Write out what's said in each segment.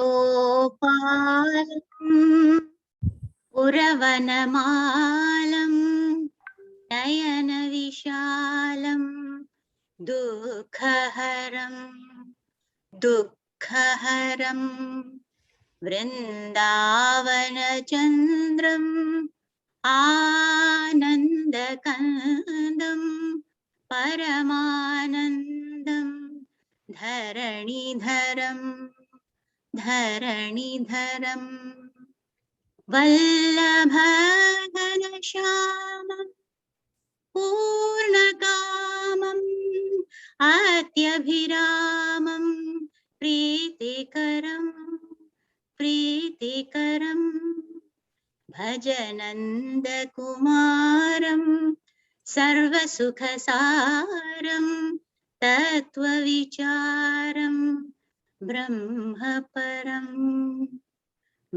गोपालम् उरवनमालम् नयनविशालम् दुःखहरम् वृन्दावनचन्द्रम् आनन्दकन्दम् परमानन्दम् धरणिधरम् वल्लभघनश्यामम् पूर्णकामम् अत्यभिरामम् प्रीतिकरम् भजनन्दकुमारम् सर्वसुखसारम् तत्त्वविचारम्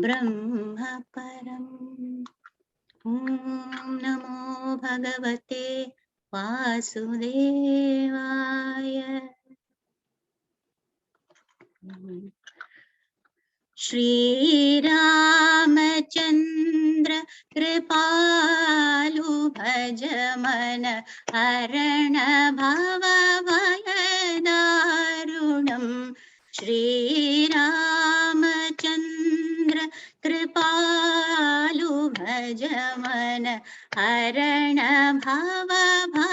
ब्रह्मपरम्। ॐ नमो भगवते वासुदेवाय। श्रीरामचन्द्र कृपालु भजमन हरण भवभयदारुणम्। श्रीरामचन्द्र कृपालु भजमन हरण भवभयदारुणम्।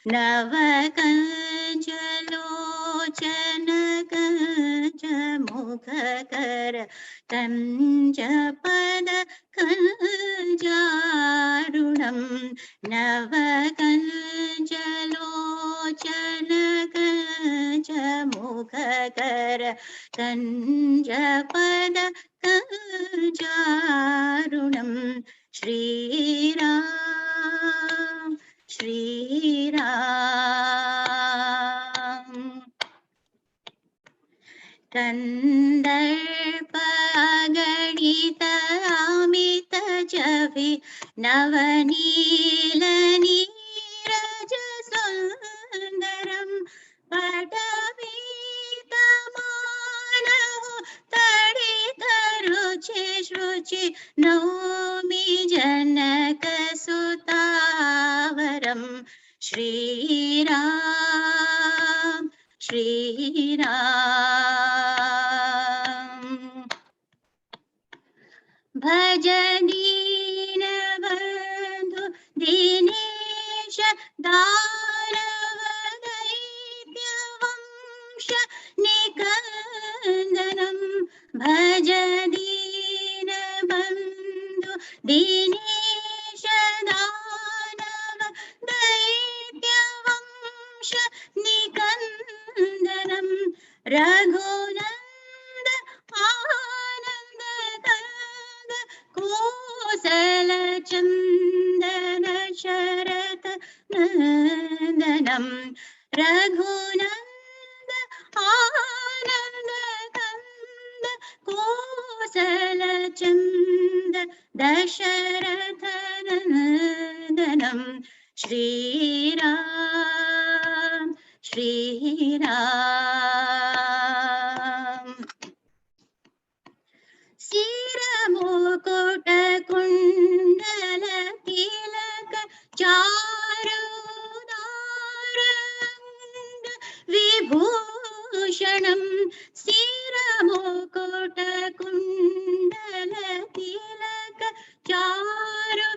नवकञ्चलोचन कञ्चमुखकर कञ्चपद कञ्चारुणम्। नवकञ्चलोचन कञ्चमुखकर कञ्चपद कञ्चारुणम्। श्रीराम कन्दर्पगणित जभि नवनीलनीरज सुन्दरम्। पटवीतमानः तडितरुचि शुचि नौमि जनकसुतावरम्। श्रीराम भज दीनबन्धु दिनेश दानवदैत्यवंश निकन्दनम्। भज दीनबन्धु दिनेश दानवदैत्यवंश निकन्दनम्। रघुनन्द आनन्द कंद कोसलचन्दन शरत नन्दनम्। रघुनन्द आनन्द कंद कोसलचन्द दशरथ नन्दनम्। श्रीराम सिरमुकुट कुण्डल तिलक चारुदारंग विभूषणम्। सिरमुकुट कुण्डल तिलक चारुदारंग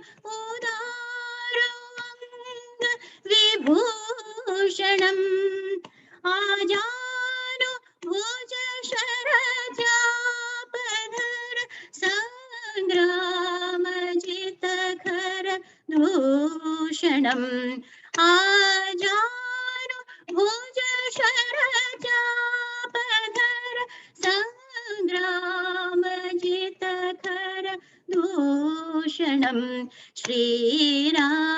विभूषणम्। आजानु भुज शरचापधर संग्रामजित खर दूषणम्। आजानु भुज शरचापधर संग्रामजित खर दूषणम्। श्रीराम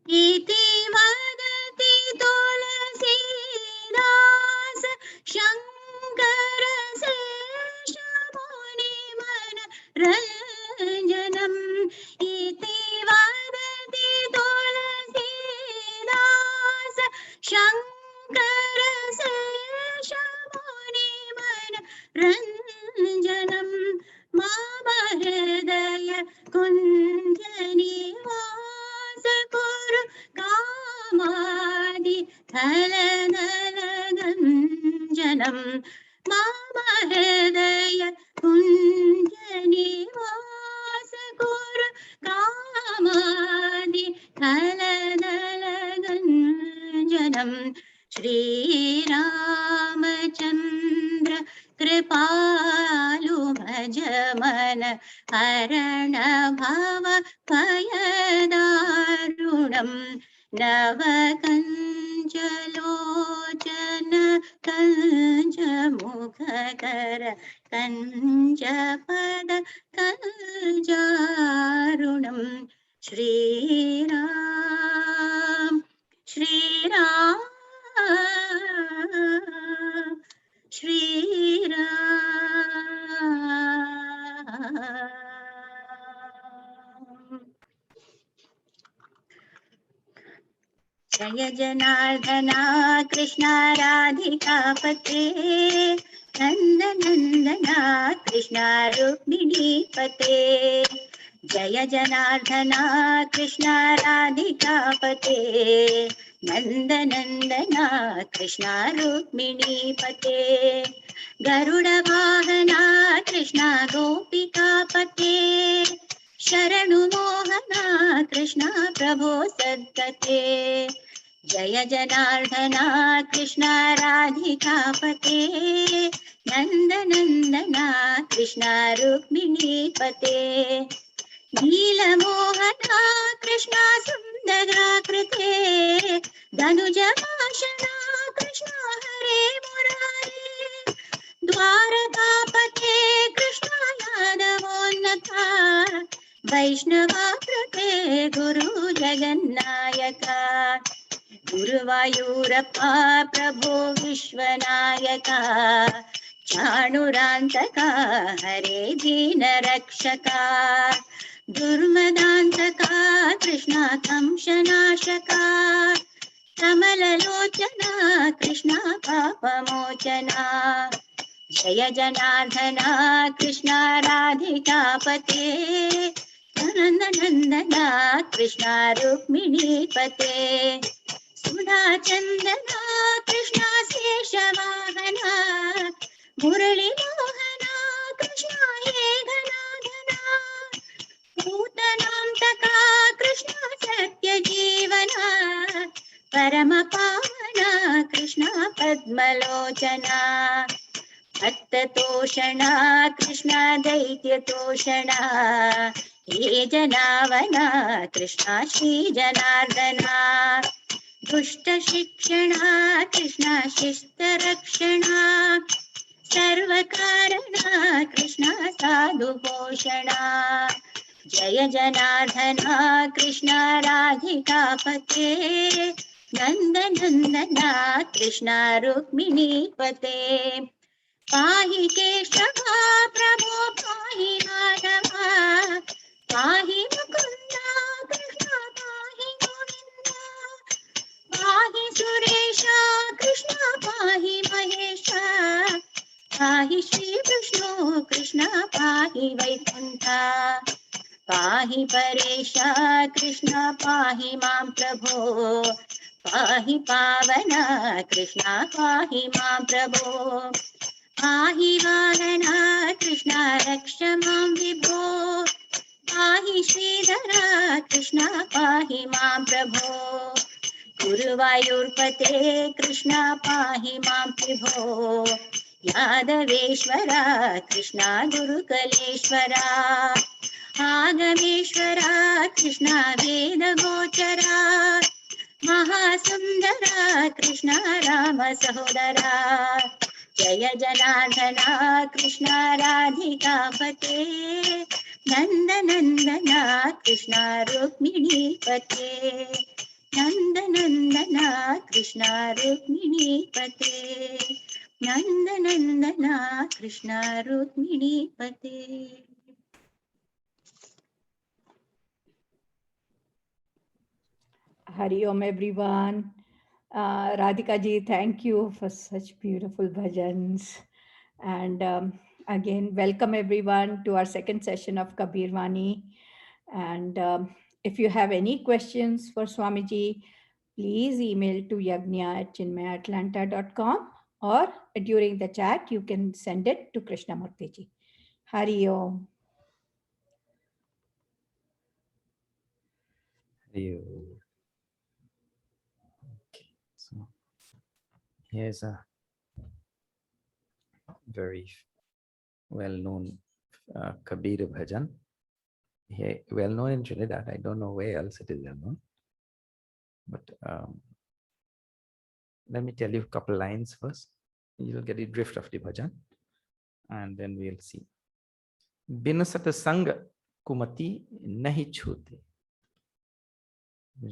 इति वदति तुलसीदास शङ्कर शेषमुनिमन रञ्जनम्। इति वदति कलनलगञ्जनं मम हृदय कुञ्जनिवास कुरु कामादि कलनलगञ्जनं श्रीरामचन्द्र कृपालु भज मन हरण भव भयदारुणम् नवकञ्जलोचन कञ्जमुखकर कञ्जपद कञ्जारुणम् श्रीराम श्रीराम श्रीराम। जय जनार्दना कृष्ण राधिकापते नन्दनन्दना कृष्ण रुक्मिणीपते जय जनार्दना कृष्ण राधिकापते नन्दनन्दना कृष्ण रुक्मिणीपते गरुडवाहना कृष्ण गोपिकापते शरणु मोहना कृष्ण प्रभो सद्गते जय जनार्दना कृष्ण राधिकापते नन्दनन्दना कृष्ण रुक्मिणीपते नीलमोहना कृष्ण सुन्दराकृते धनुजभाषणा कृष्ण हरे मुरारे द्वारकापते कृष्ण यादवोन्नता वैष्णवाकृते गुरु जगन्नायका गुरुवायूरप्पा प्रभो विश्वनायका चाणुरान्तका हरे दीनरक्षका दुर्मदान्तका कृष्ण कंसनाशका कमललोचना कृष्ण पापमोचना जय जनार्दना कृष्ण राधिकापते नन्दनन्दना कृष्ण रुक्मिणीपते सुधाचन्दना कृष्ण शेषवाहना मुरलीमोहना कृष्ण हे घनाघना भूतनान्तका कृष्ण सत्यजीवना परमपावना कृष्ण पद्मलोचना भक्ततोषणा कृष्ण दैत्यतोषणा हे जनावना कृष्ण श्रीजनार्दना दुष्टशिक्षणा कृष्ण शिस्तरक्षणा सर्वकारणा कृष्ण साधुपोषणा जय जनार्दना कृष्ण राधिकापते नन्दनन्दना कृष्ण रुक्मिणीपते पाहि केशवा प्रभो पाहि माधवा पाहि मुकुन्दा कृष्ण पाहि गोविन्दा पाहि सुरेशा कृष्ण पाहि महेशा पाहि श्रीकृष्णो कृष्ण पाहि वैकुण्ठा पाहि परेशा कृष्ण पाहि मां प्रभो पाहि पावना कृष्ण पाहि मां प्रभो पाहि वाहना कृष्ण रक्ष मां विभो पाहि श्रीधरा कृष्ण पाहि मां प्रभो गुरुवायूर्पते कृष्ण पाहि मां विभो यादवेश्वरा कृष्ण गुरुकलेश्वरा आगमेश्वरा कृष्ण वेदगोचरा महासुन्दरा कृष्ण राम सहोदरा जय जनार्दना Krishna राधिकापते नन्दनन्दना Krishna रुक्मिणीपते नन्दनन्दना Krishna रुक्मिणीपते नन्दनन्दना Krishna रुक्मिणीपते। Hari Om everyone. Radhika ji, thank you for such beautiful bhajans. And again, welcome everyone to our second session of Kabir Vani. And if you have any questions for Swamiji, please email to yagnya@chinmayatlanta.com, or during the chat you can send it to Krishnamurti ji. Hari Om. Okay, so here's a very well-known Kabir bhajan. Here, well known in Trinidad. I don't know where else it is well known. But let me tell you a couple lines first. You'll get the drift of the bhajan, and then we'll see. Bin sat sang kumati nahi chhute.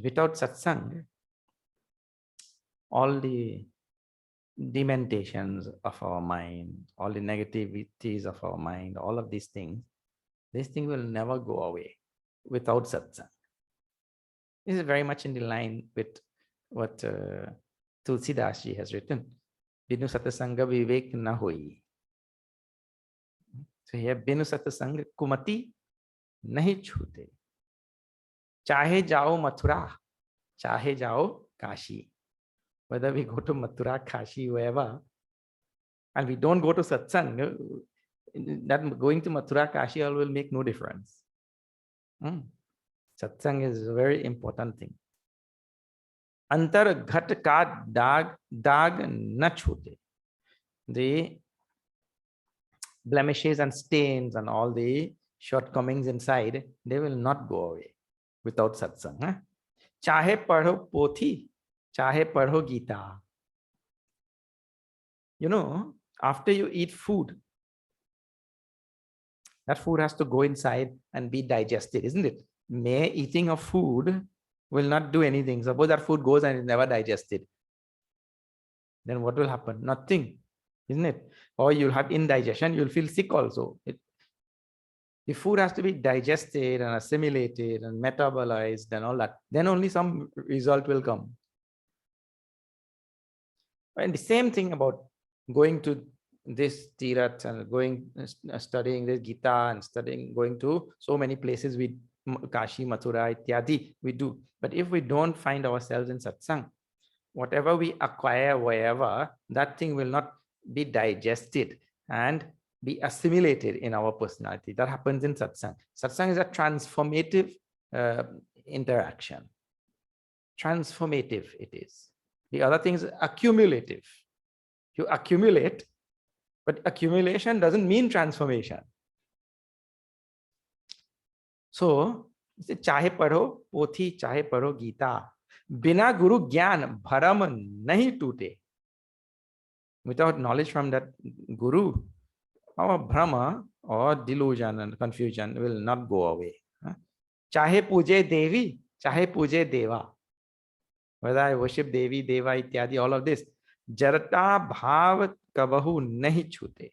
Without satsang, all the dementations of our mind, all the negativities of our mind, all of these things, this thing will never go away without satsang. This is very much in the line with what Tulsidas ji has written. Binu satsanga vivek na hoi. So here, binu satsanga kumati nahi chhute. Chahe jao Mathura, chahe jao Kashi. Whether we go to Mathura, Kashi, wherever, and we don't go to satsang, that going to Mathura, Kashi all will make no difference. Satsang is a very important thing. Antar ghat ka dag na chhute. The blemishes and stains and all the shortcomings inside, they will not go away without satsang. Chahe padho pothi, chahe padho Gita. You know, after you eat food, that food has to go inside and be digested, isn't it? Mere eating of food will not do anything. Suppose that food goes and is never digested. Then what will happen? Nothing, isn't it? Or you'll have indigestion, you'll feel sick also. The food has to be digested and assimilated and metabolized and all that. Then only some result will come. And the same thing about going to this Tirath and going studying this Gita and going to so many places, we Kashi, Mathura, Ityadi, we do. But if we don't find ourselves in satsang, whatever we acquire wherever, that thing will not be digested and be assimilated in our personality. That happens in satsang. Satsang is a transformative interaction. Transformative it is. The other thing is accumulative. You accumulate, but accumulation doesn't mean transformation. So, chahe padho pothi, chahe padho Gita. Bina guru gyan bharam nahi tute. Without knowledge from that guru, our brahma or delusion and confusion will not go away. Chahe puje devi, chahe puje deva. Whether I worship Devi, Deva, Ityadi, all of this. Jarata bhav kabahu nahi chute.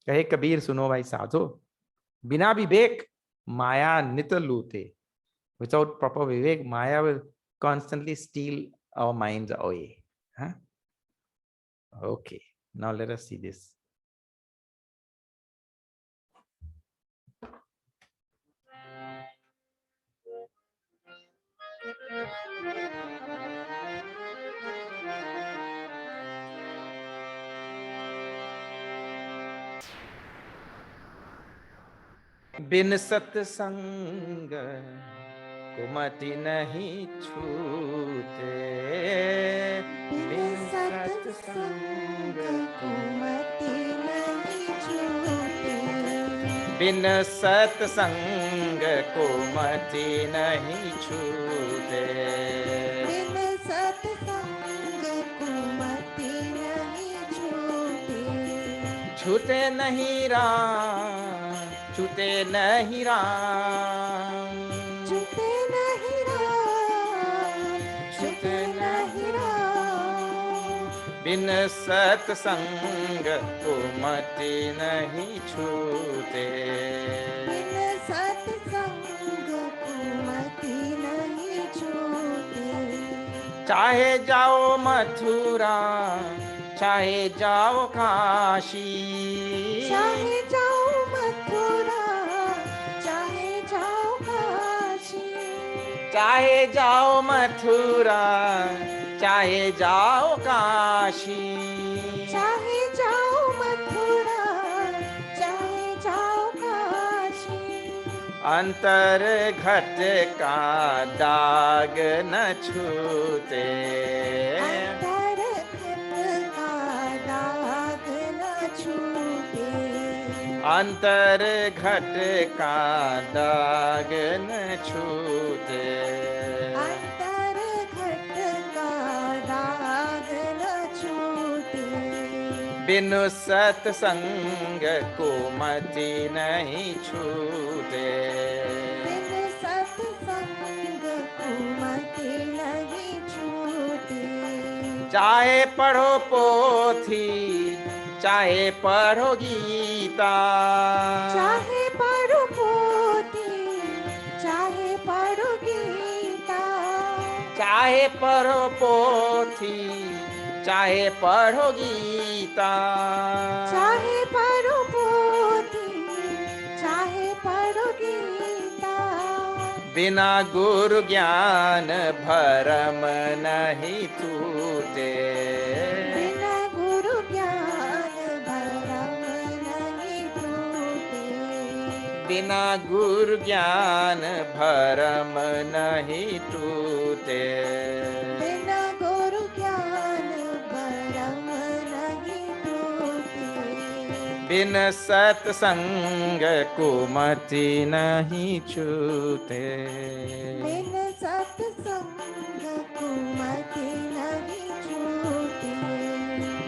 Kahe Kabir suno bhai sadho. Bina vivek maya nita lute. Without proper vivek, maya will constantly steal our minds away. Okay, now let us see this. बिन सत्संग कुमति नहीं छूते. बिन सत्संग कुमति नहीं छूते. बिन सत्संग कुमति नहीं छूते. बिन सत्संग कुमति नहीं छूते. छूटे नहीं राम, छूटे नहीं राम, छूटे नहीं राम, छूटे नहीं राम. बिन सत्संग कुमति नहीं छूते. बिन सत्संग कुमति नहीं छूते. चाहे जाओ मथुरा, चाहे जाओ काशी, चाहे जाओ मथुरा, चाहे जाओ काशी. चाहे जाओ मथुरा, चाहे जाओ काशी, चाहे जाओ मथुरा, चाहे जाओ काशी, अंतर घट का दाग न छूते, अंतर घट का दाग न छूटे, अंतर घट का दाग न छूते। अंतर घट का दाग न छूटे, बिनु सत्संग को मति नहीं छूटे, बिन सत्संग को मति नहीं छूटे, चाहे पढ़ो पोथी, चाहे पढ़ो गीता, चाहे पढ़ो पोथी, चाहे पढ़ो गीता, चाहे पढ़ो पोथी, चाहे पढ़ो गीता, चाहे पढ़ो पोथी, चाहे पढ़ो गीता, बिना गुरु ज्ञान भरम नहीं टूटे, बिना गुरु ज्ञान भरम नहीं टूटे, बिना गुरु ज्ञान भरम नहीं टूटे, बिना गुरु ज्ञान भरम नहीं टूटे, बिन सत्संग कुमति नहीं छूटे, बिन सत्संग कुमति नहीं छूटे,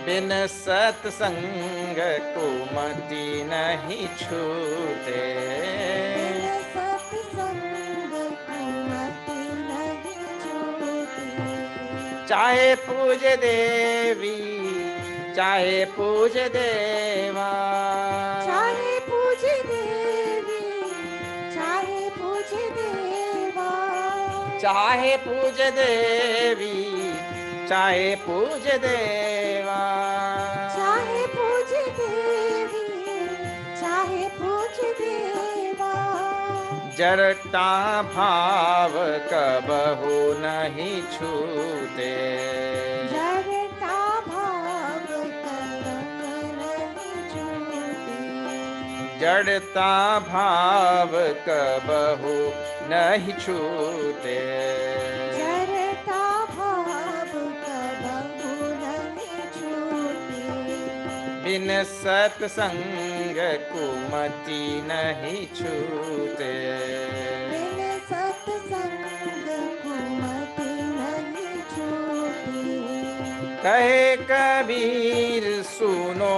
बिन सत्संग कुमति नहीं छूटे, बिन सत्संग कुमति नहीं छूटे, चाहे पूज देवी, चाहे पूज देवा, चाहे पूज देवी, चाहे पूज देवा, चाहे पूज देवी, चाहे पूज देवा, चाहे पूज देवी, चाहे पूज देवा, जड़ता भाव कबहु नहीं छूते, जड़ता भाव कदम नहीं छूटे, जड़ता भाव कबहु नहीं छूते, जड़ता भाव कबहु नहीं छूटे, बिन सत्संग कुमति नहीं छूते, बिन सत्संग कुमति नहीं छूटे, कहे कबीर सुनो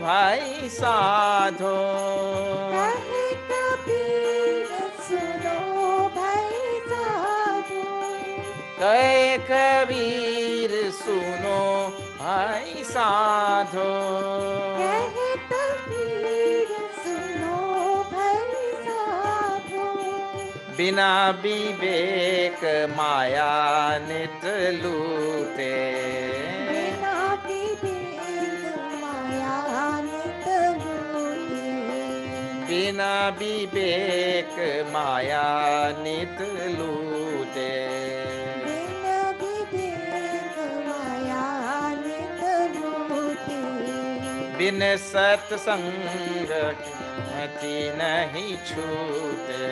भाई साधो, कहे कबीर सुनो भाई साधो, कहे कबीर सुनो भाई साधो, कहे कबीर सुनो भाई साधो, बिना विवेक माया नित लूटे, बिना विवेक माया नित लूटे, बिना विवेक माया नित लूटे, बिना विवेक माया नित लूटे, बिन सत्संग मति नहीं छूटे,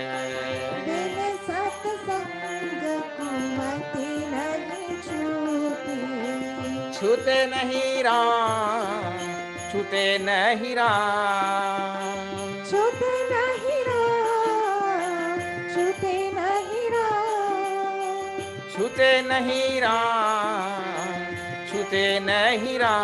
बिन सत्संग कुमति नहीं छूटे, छूते नहीं राम, छूते नहीं राम, छूटे नहीं राम, छूटे नहीं राम, छूते नहीं राम, छूते नहीं राम,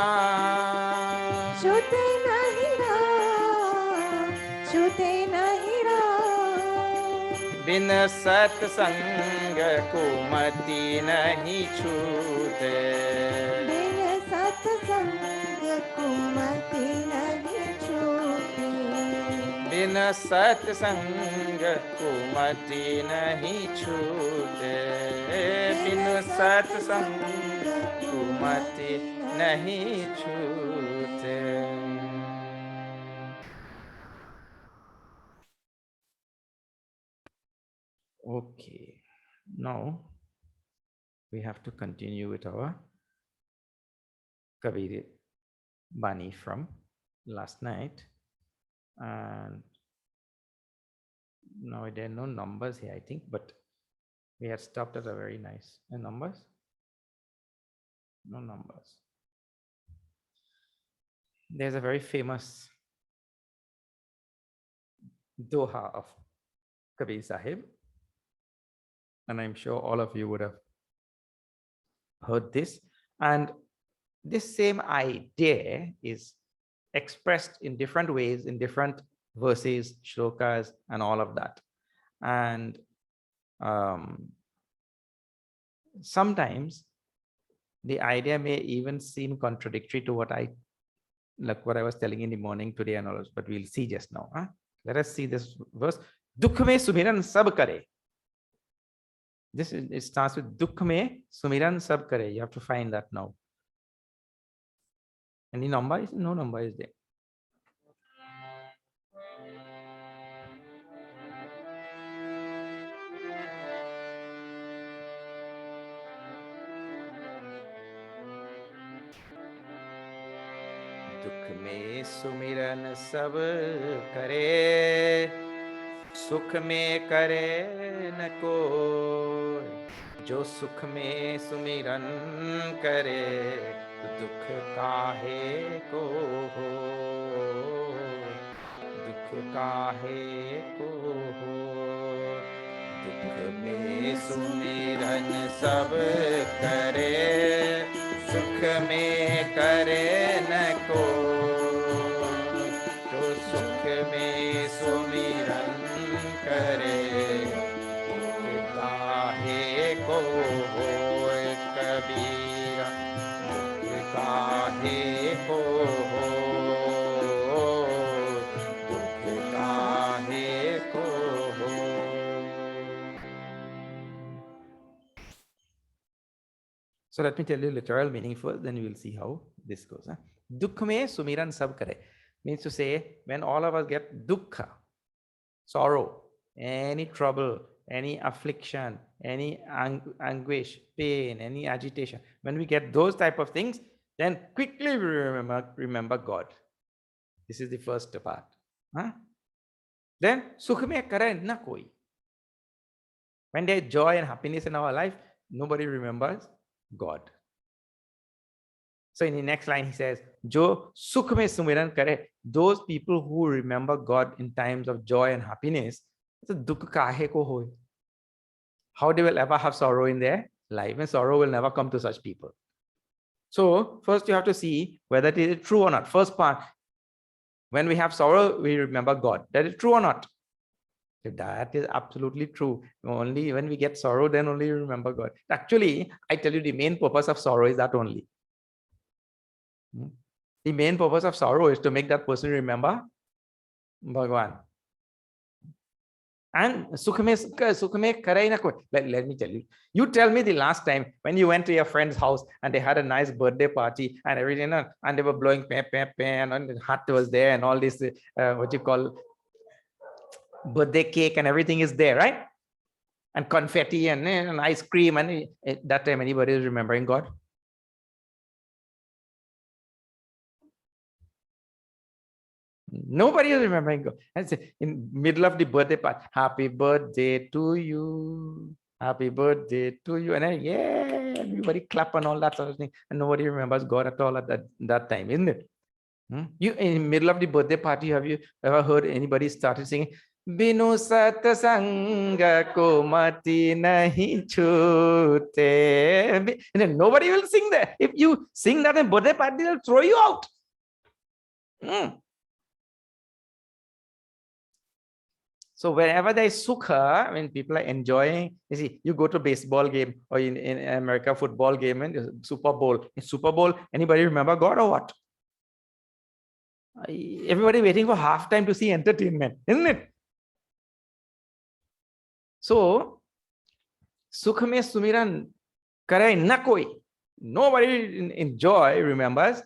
छूटे नहीं राम, छूटे नहीं राम, बिन सत्संग कुमति नहीं छूते, बिन सत्संग कुमति नहीं छूटे, बिन सत्संग कुमति नहीं छूते, बिन सत्संग कुमति नहीं छूते। Okay, now we have to continue with our Kabir Vani from last night. And now there are no numbers here, I think, but we had stopped at a very nice numbers. No numbers. There's a very famous doha of Kabir Sahib, and I'm sure all of you would have heard this. And this same idea is expressed in different ways in different verses, shlokas, and all of that. And sometimes the idea may even seem contradictory to what I was telling in the morning today and all, but we'll see just now. Huh? Let us see this verse. Dukh mein sumiran sab kare. It starts with Dukh mein sumiran sab kare. You have to find that now. Any number? No number is there. दुख में सुमिरन सब करे, सुख में करे न कोई। जो सुख में सुमिरन करे, तो दुख काहे को हो, दुख काहे को हो। दुख में सुमिरन सब करे, सुख में करे न को। तो सुख में सुमिरन करे, दुख काहे को होए कबीरा, दुख काहे को हो, दुख काहे को हो। So let me tell you literal meaning first, then we will see how this goes. Dukh mein sumiran sab kare means to say when all of us get dukkha, sorrow, any trouble, any affliction, any anguish, pain, any agitation, when we get those type of things, then quickly we remember God. This is the first part. Then sukh mein kare na koi. When there is joy and happiness in our life, nobody remembers God. So in the next line he says, Jo sukh mein sumiran kare, those people who remember God in times of joy and happiness, so dukh kahe ko hoy. How they will ever have sorrow in their life, and sorrow will never come to such people. So first you have to see whether it is true or not. First part, when we have sorrow, we remember God. That is true or not? If that is absolutely true, only when we get sorrow, then only you remember God. Actually, I tell you, the main purpose of sorrow is that only. The main purpose of sorrow is to make that person remember Bhagwan. And sukh mein karai na koi. Let me tell you. You tell me the last time when you went to your friend's house and they had a nice birthday party and everything, and they were blowing and the hut was there and all this, what you call birthday cake and everything is there, right? And confetti and ice cream, and at that time anybody is remembering God? Nobody is remembering God. And in middle of the birthday party, happy birthday to you, happy birthday to you, and then yeah, everybody clap and all that sort of thing, and nobody remembers God at all at that time, isn't it? You in the middle of the birthday party, have you ever heard anybody started singing Binu satsanga ko mati nahi chute? And then nobody will sing that. If you sing that in birthday party, they'll throw you out. So wherever there is sukha, when people are enjoying, you see, you go to a baseball game or in America football game and Super Bowl. In Super Bowl, anybody remember God or what? Everybody waiting for halftime to see entertainment, isn't it? So, sukh mein sumiran kare na koi. Nobody in joy remembers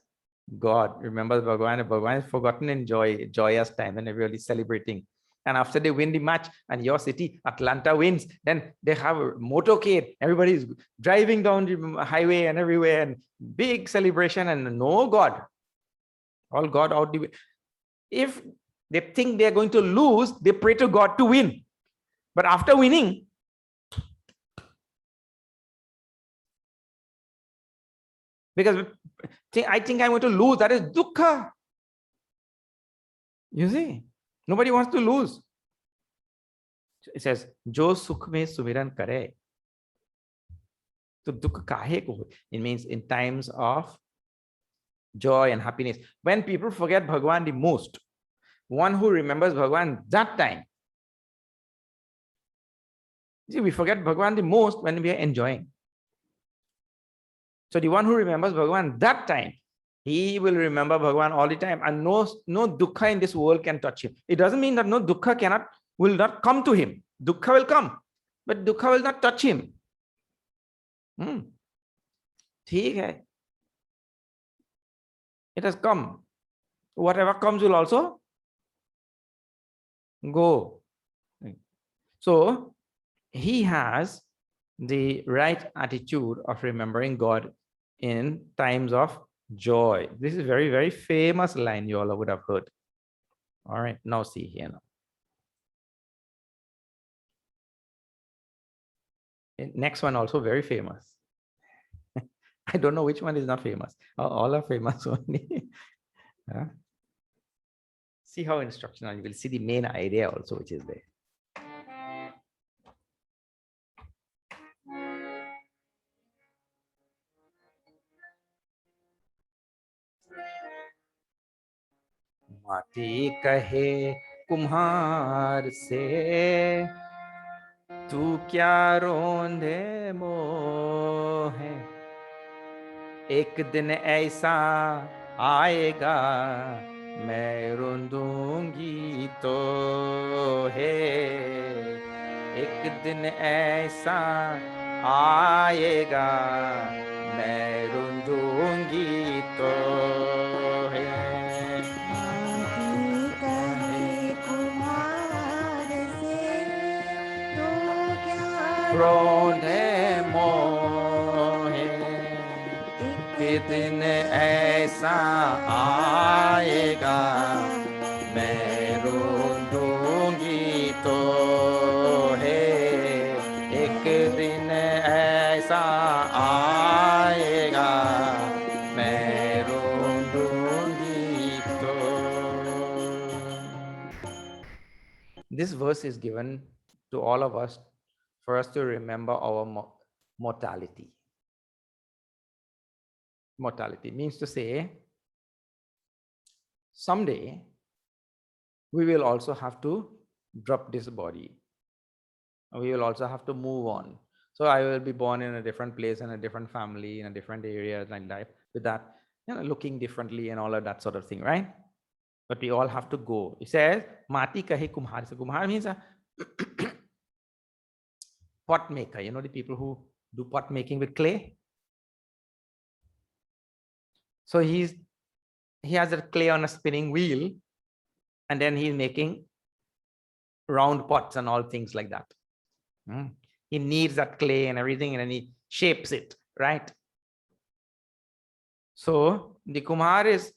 God, remembers Bhagwan. Bhagwan is forgotten in joyous time and everybody is celebrating. And after they win the match and your city, Atlanta, wins, then they have a motorcade. Everybody's driving down the highway and everywhere, and big celebration, and no God. All God out the way. If they think they're going to lose, they pray to God to win. But after winning, because I think I'm going to lose, that is dukkha. You see, nobody wants to lose. It says, Jo sukh mein sumiran kare. So dukha kahe ko? It means in times of joy and happiness. When people forget Bhagwan the most, one who remembers Bhagwan that time. See, we forget Bhagwan the most when we are enjoying. So the one who remembers Bhagwan that time, he will remember Bhagwan all the time, and no dukkha in this world can touch him. It doesn't mean that no dukkha will not come to him. Dukkha will come, but dukkha will not touch him. ठीक है. It has come. Whatever comes will also go. So he has the right attitude of remembering God in times of joy. This is a very, very famous line you all would have heard. All right, now see here now. Next one also very famous. I don't know which one is not famous. All are famous only. See how instructional, you will see the main idea also which is there. माटी कहे कुम्हार से तू क्या रोंदे मोहे एक दिन ऐसा आएगा मैं रोंदूंगी तो है एक दिन ऐसा आएगा मैं रोंदूंगी तो है रोंदे मोहे एक दिन ऐसा आएगा मैं रोंदूंगी तो है एक दिन ऐसा आएगा मैं रोंदूंगी तो. This verse is given to all of us for us to remember our mortality. Mortality means to say, someday we will also have to drop this body. We will also have to move on. So I will be born in a different place, in a different family, in a different area, like that, with that, looking differently and all of that sort of thing, right? But we all have to go. It says, Mati kahe kumhar. So kumhar means a pot maker. You know the people who do pot making with clay? So he has a clay on a spinning wheel, and then he's making round pots and all things like that. He kneads that clay and everything, and then he shapes it, right? So the Kumar is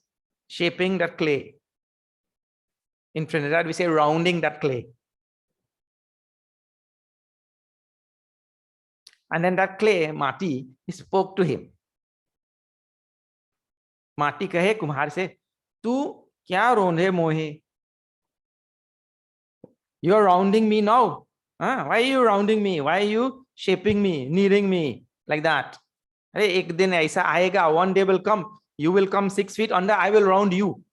shaping that clay. In Trinidad, we say rounding that clay. And then that clay, Mati, he spoke to him. माटी कहे कुम्हार से तू क्या रोंदे मोहे. You are rounding me now. Why are you rounding me? Why are you shaping me, kneading me like that? एक दिन ऐसा आएगा, one day will come, you will come 6 feet under, I will round you.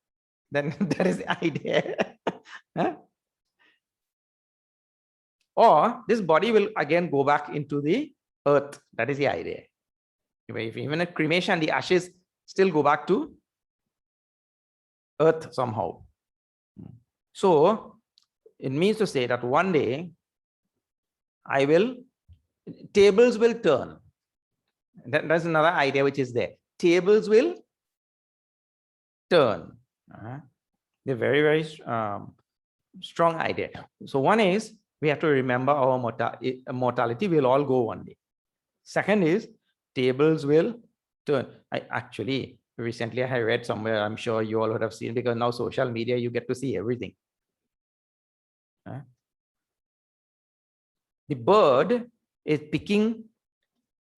Then that is the idea. Or this body will again go back into the earth. That is the idea. If even at cremation, the ashes still go back to earth somehow. So it means to say that one day tables will turn. That's another idea which is there. Tables will turn. They're very, very strong idea. So one is we have to remember our mortality will all go one day. Second is tables will turn. I actually recently I read somewhere, I'm sure you all would have seen, because now social media, you get to see everything. The bird is picking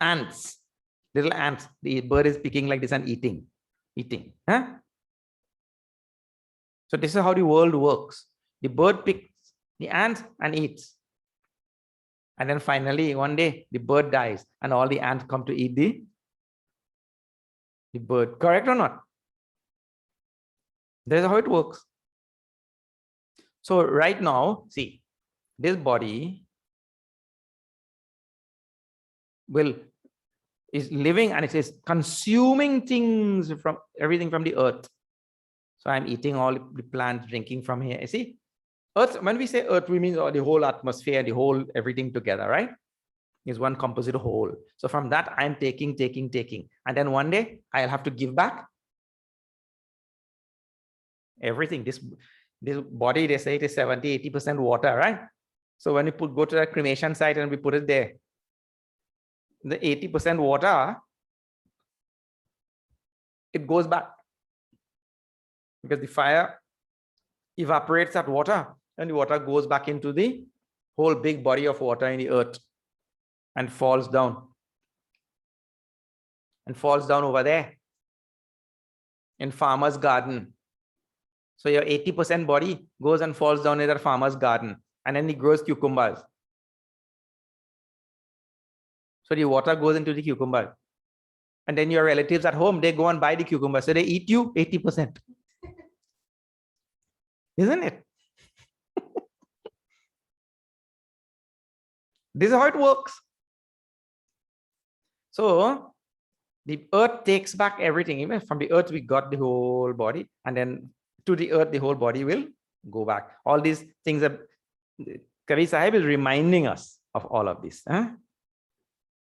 ants, little ants. The bird is picking like this and eating. So this is how the world works. The bird picks the ants and eats. And then finally, one day, the bird dies and all the ants come to eat the bird. Correct or not? That's how it works. So right now, see, this body is living and it is consuming things from everything from the earth. So I'm eating all the plants, drinking from here. You see, earth, when we say earth, we mean the whole atmosphere, the whole everything together, right? Is one composite whole. So from that, I'm taking. And then one day I'll have to give back everything. This body, they say it is 70-80% water, right? So when you go to the cremation site and we put it there, the 80% water, it goes back because the fire evaporates that water and the water goes back into the whole big body of water in the earth and falls down over there in farmer's garden. So your 80% body goes and falls down in that farmer's garden, and then he grows cucumbers. So the water goes into the cucumber, and then your relatives at home, they go and buy the cucumber. So they eat you 80%. Isn't it? This is how it works. So the earth takes back everything. Even from the earth, we got the whole body, and then to the earth, the whole body will go back. All these things are, Kabir Sahib is reminding us of all of this.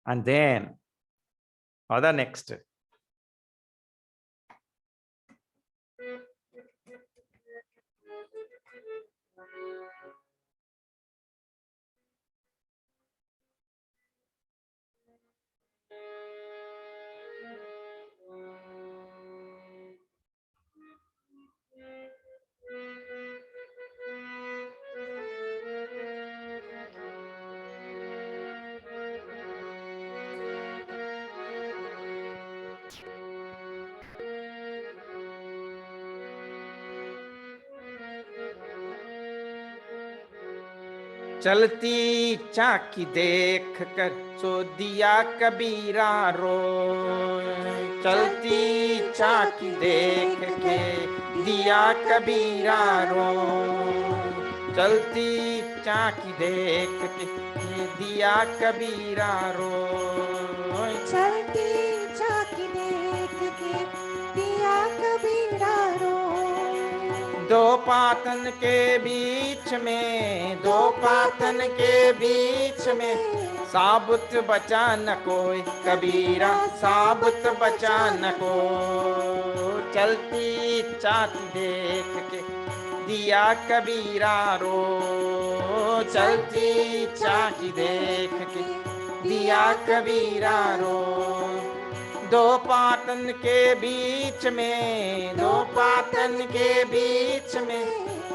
And then, other next. चलती चाकी देख कर सो दिया कबीरा रोए। चलती चाकी देख के दिया कबीरा रोए। चलती चाकी देख के दिया कबीरा रोए। चलती चाकी देख के दिया कबीरा रोए। दो पातन के बीच में, दो पातन के बीच में साबुत बचा न कोई कबीरा, साबुत बचा न कोई। चलती चाकी देख के दिया कबीरा रो। चलती चाकी देख के दिया कबीरा रो। दो पातन के बीच में, दो पातन के बीच में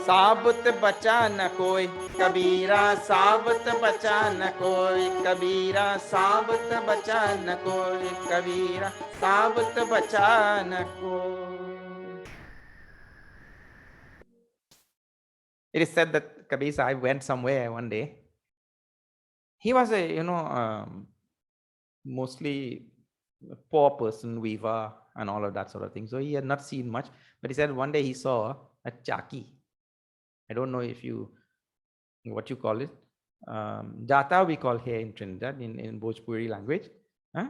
साबुत बचा न कोई कबीरा, साबुत बचा न कोई कबीरा, साबुत बचा न कोई कबीरा, साबुत बचा न कोई। It is said that Kabir Sahib went somewhere one day. He was a, mostly a poor person, weaver and all of that sort of thing. So he had not seen much, but he said one day he saw a chaki. I don't know if what you call it. Jata we call here in Trinidad in Bhojpuri language. Huh?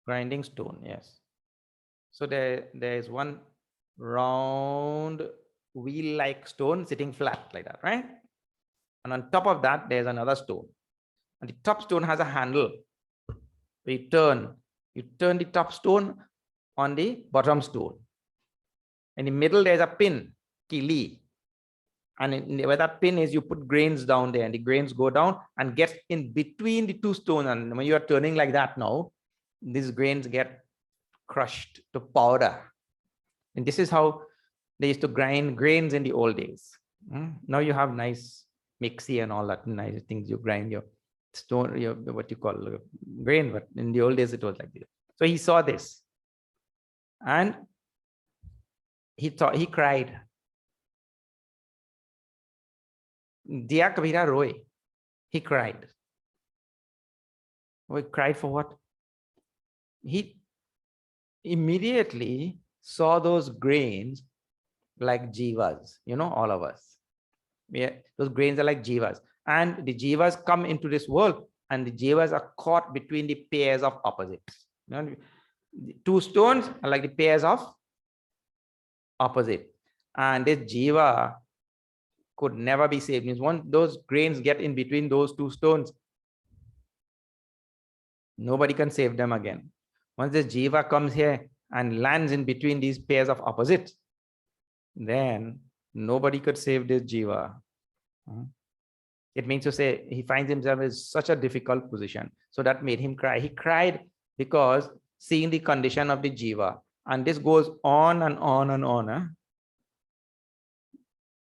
Grinding stone, yes. So there is one round wheel-like stone sitting flat like that, right? And on top of that, there's another stone. And the top stone has a handle. You turn the top stone on the bottom stone. In the middle, there's a pin, kili. And where that pin is, you put grains down there, and the grains go down and get in between the two stones. And when you are turning like that now, these grains get crushed to powder. And this is how they used to grind grains in the old days. Now you have nice mixie and all that nice things. You grind your stone, your what you call grain, but in the old days it was like this. So he saw this, and he cried. Diya Kabira roy. He cried. Oh, he cried for what? He immediately saw those grains like jivas, all of us. Yeah, those grains are like jivas, and the jivas come into this world, and the jivas are caught between the pairs of opposites. The two stones are like the pairs of opposite, and this jiva could never be saved. Means once those grains get in between those two stones, nobody can save them again. Once this jiva comes here and lands in between these pairs of opposites, then nobody could save this jiva. It means to say he finds himself in such a difficult position. So that made him cry. He cried because seeing the condition of the jiva, and this goes on and on and on.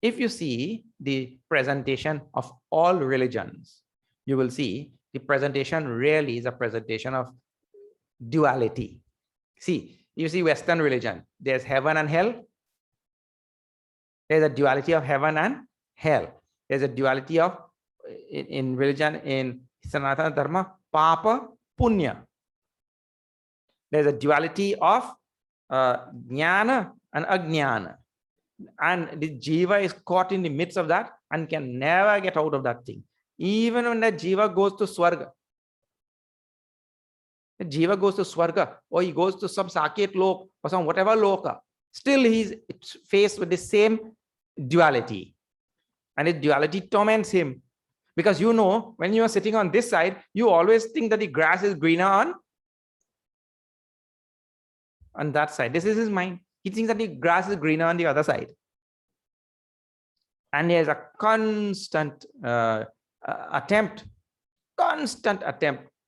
If you see the presentation of all religions, you will see the presentation really is a presentation of duality. See, you see Western religion, there's heaven and hell. There's a duality of heaven and hell. There's a duality of, in religion, in Sanatana Dharma, Papa, Punya. There's a duality of Jnana and Ajnana. And the jiva is caught in the midst of that and can never get out of that thing. Even when that jiva goes to Swarga, the jiva goes to Swarga, or he goes to some Saket Lok or some whatever Loka, still he's faced with the same duality. And the duality torments him. Because when you are sitting on this side, you always think that the grass is greener on that side. This is his mind. He thinks that the grass is greener on the other side. And there's a constant attempt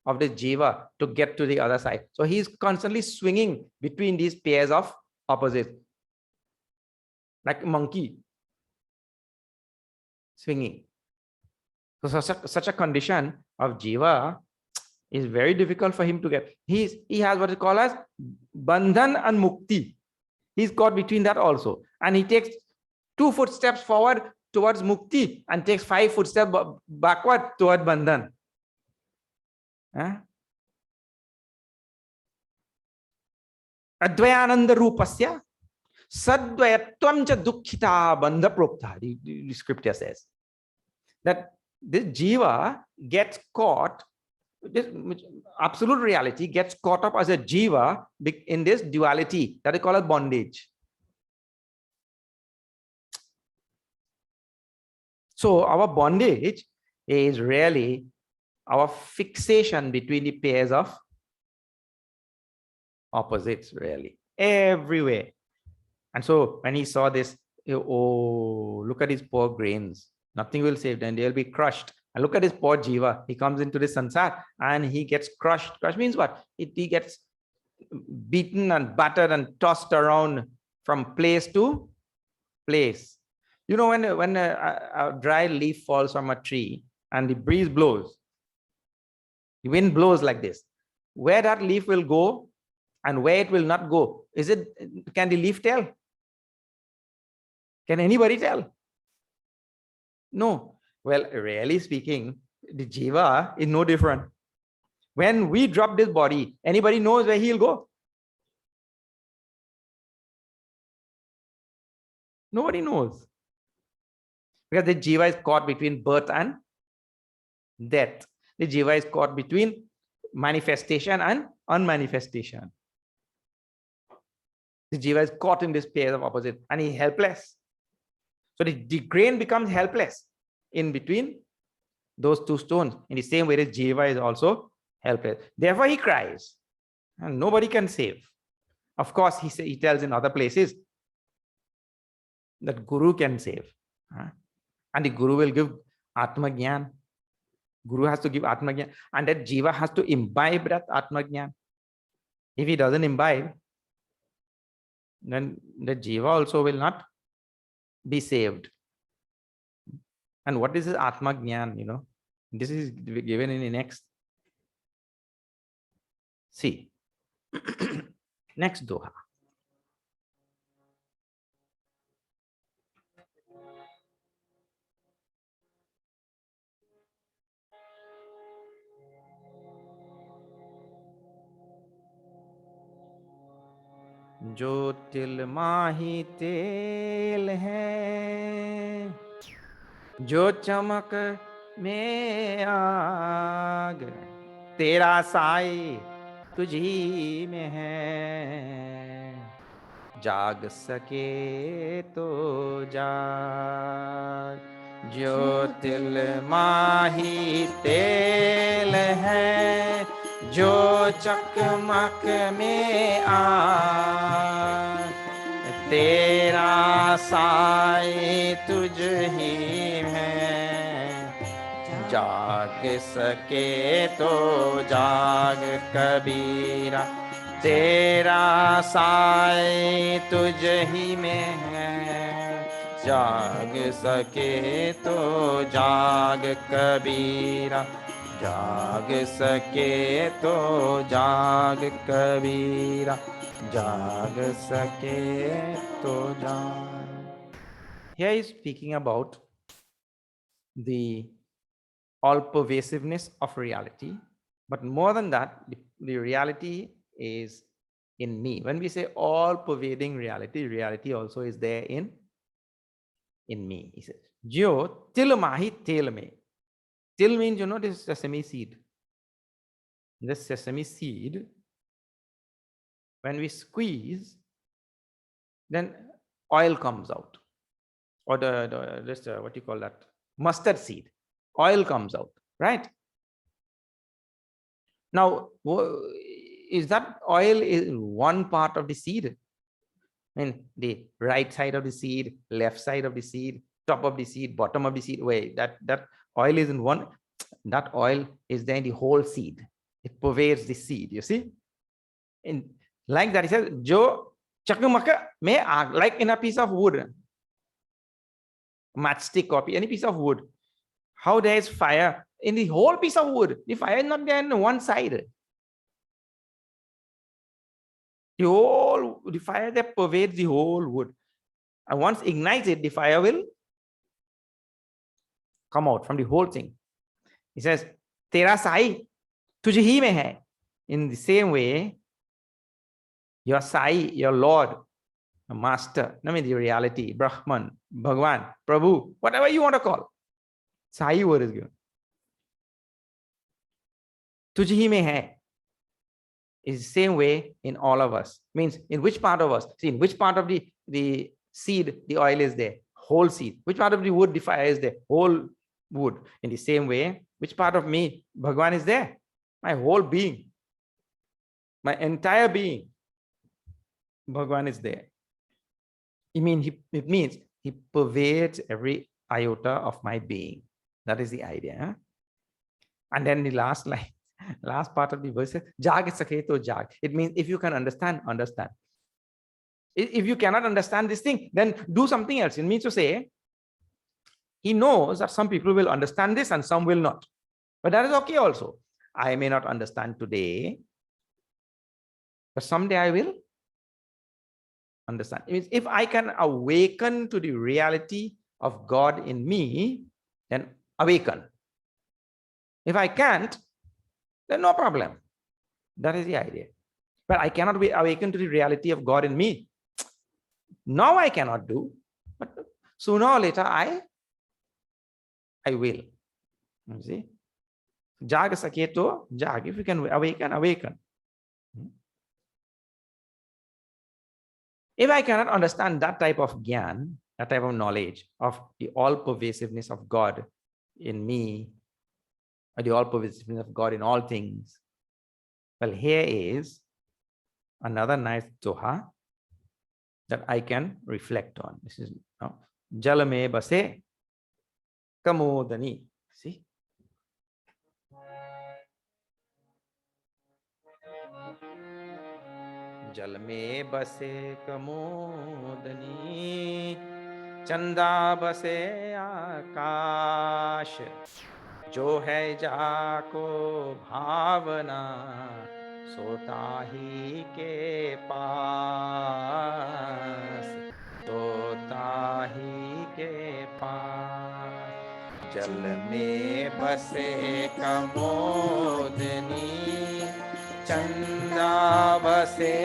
of the jiva to get to the other side. So he's constantly swinging between these pairs of opposites. Like a monkey swinging. So such a condition of jiva is very difficult for him to get. He has what is called as bandhan and mukti. He's caught between that also. And he takes 2 footsteps forward towards mukti and takes 5 footsteps backward toward bandhan. Advayananda rupasya sadvayatvam cha dukkhita bandha propta. The scripture says that this jiva gets caught, this absolute reality gets caught up as a jiva in this duality that is called as bondage. So our bondage is really our fixation between the pairs of opposites, really, everywhere. And so when he saw this, oh, look at these poor grains. Nothing will save them. They'll be crushed. And look at this poor jiva. He comes into this sansar and he gets crushed. Crushed means what? He gets beaten and battered and tossed around from place to place. When a dry leaf falls from a tree and the breeze blows, the wind blows like this, where that leaf will go and where it will not go, can the leaf tell? Can anybody tell? No. Well, really speaking, the jiva is no different. When we drop this body, anybody knows where he'll go? Nobody knows. Because the jiva is caught between birth and death. The jiva is caught between manifestation and unmanifestation. The jiva is caught in this pair of opposite and he's helpless. So the grain becomes helpless in between those two stones. In the same way, the jiva is also helpless. Therefore, he cries, and nobody can save. Of course, he tells in other places that Guru can save. And the Guru will give Atma Gyan. Guru has to give Atma Gyan, and that Jiva has to imbibe that Atma Gyan. If he doesn't imbibe, then the Jiva also will not be saved. And what is this Atma Gyan? You know, this is given in the next. See, next Doha. जो तिल माही तेल है, जो चमक में आग, तेरा साई तुझी में है, जाग सके तो जाग। जो तिल माही तेल है, जो चकमक में आग, तेरा साई तुझ ही में, जाग सके तो जाग कबीरा, तेरा साई तुझ ही में है, जाग सके तो जाग कबीरा, जाग सके तो जाग कबीरा, जाग सके तो जाग. Here is speaking about the all-pervasiveness of reality, but more than that, the reality is in me. When we say all-pervading reality, reality also is there in me. He says, "Jo til mahi tel mein." Til means, you know, this sesame seed. This sesame seed, when we squeeze, then oil comes out, or what do you call that? Mustard seed. Oil comes out, right? Now, is that oil is one part of the seed? I mean, the right side of the seed, left side of the seed, top of the seed, bottom of the seed. Wait, that oil is in one. That oil is there in the whole seed. It pervades the seed. You see, and like that, he says, "Jo chakmaka mein aag," like in a piece of wood, matchstick copy, any piece of wood. How there is fire in the whole piece of wood. The fire is not there on one side. The fire that pervades the whole wood. And once ignites it, the fire will come out from the whole thing. He says, "Tera sai tujh hi mein hai." In the same way, your sai, your Lord, your Master, I mean the reality, Brahman, Bhagwan, Prabhu, whatever you want to call. Sai word is given. Tujh hi mein hai is the same way in all of us. Means in which part of us? See, in which part of the seed the oil is there? Whole seed. Which part of the wood the fire is there? Whole wood. In the same way, which part of me Bhagwan is there? My whole being. My entire being. Bhagwan is there. It means he pervades every iota of my being. That is the idea. Huh? And then the last line, last part of the verse says, "Jag sakhe to jag." It means if you can understand, understand. If you cannot understand this thing, then do something else. It means to say, he knows that some people will understand this and some will not. But that is okay also. I may not understand today, but someday I will understand. It means if I can awaken to the reality of God in me, then awaken. If I can't, then no problem. That is the idea. But I cannot be awakened to the reality of God in me. Now I cannot do, but sooner or later I will. You see? Jag saketo, jag. If you can awaken, awaken. If I cannot understand that type of gyan, that type of knowledge of the all-pervasiveness of God in me, or the all-pervasiveness of God in all things, well, here is another nice doha that I can reflect on. This is Jal mein base Kamodani. See? जल में बसे कमोदनी, चंदा बसे आकाश, जो है जाको भावना सोता ही के पास, सोता ही के पास। जल में बसे कमोदनी, चंदा बसे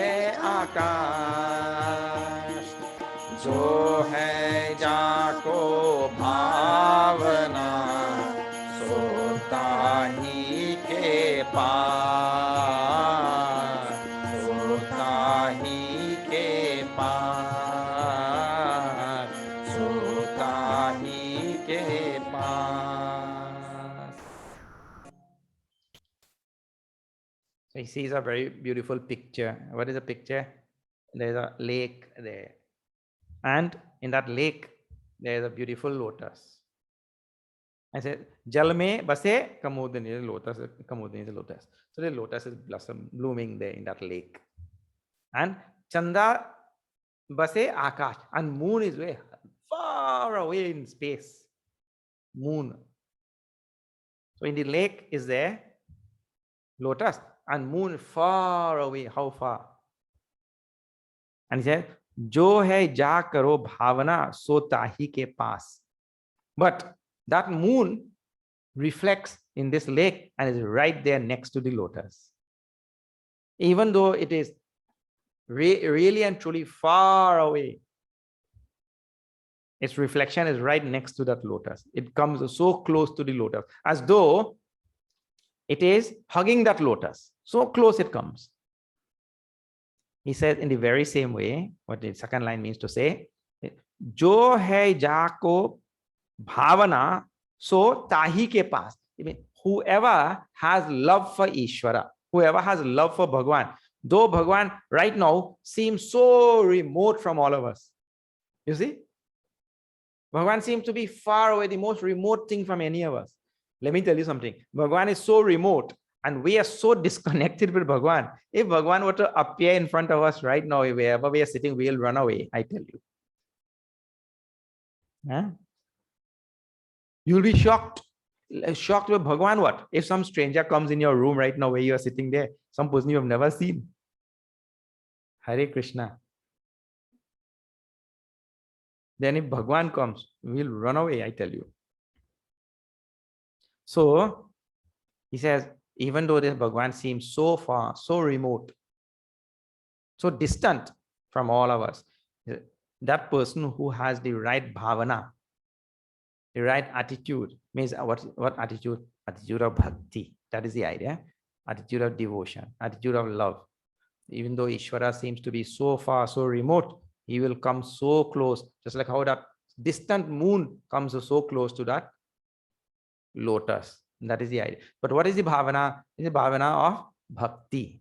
आकाश, जो है जाको भावना सोता ही के पास, सोता ही के पास, सोता ही के पास. So he sees a very beautiful picture. What is the picture? There's a lake there. And in that lake, there's a beautiful lotus. I said, Jal mein base kamodani, lotus, kamodani is a lotus. So the lotus is blooming there in that lake. And Chanda base akash, and moon is way far away in space. Moon. So in the lake is there lotus, and moon far away. How far? And he said, Jo hai ja karo bhavana sota hi ke paas. But that moon reflects in this lake and is right there next to the lotus. Even though it is really and truly far away, its reflection is right next to that lotus. It comes so close to the lotus, as though it is hugging that lotus. So close it comes. He says in the very same way, what the second line means to say, Jo hai jako bhavana so tahi ke paas. I mean, whoever has love for Ishvara, whoever has love for Bhagwan, though Bhagwan right now seems so remote from all of us. You see? Bhagwan seems to be far away, the most remote thing from any of us. Let me tell you something. Bhagwan is so remote and we are so disconnected with Bhagwan. If Bhagwan were to appear in front of us right now, wherever we are sitting, we'll run away, I tell you. Huh? You'll be shocked. Shocked with Bhagwan what? If some stranger comes in your room right now where you are sitting there, some person you have never seen. Hare Krishna. Then if Bhagwan comes, we'll run away, I tell you. So, he says, even though this Bhagwan seems so far, so remote, so distant from all of us, that person who has the right bhavana, the right attitude, means what attitude? Attitude of bhakti. That is the idea. Attitude of devotion, attitude of love. Even though Ishvara seems to be so far, so remote, he will come so close, just like how that distant moon comes so close to that lotus. That is the idea. But what is the bhavana? It's the bhavana of bhakti.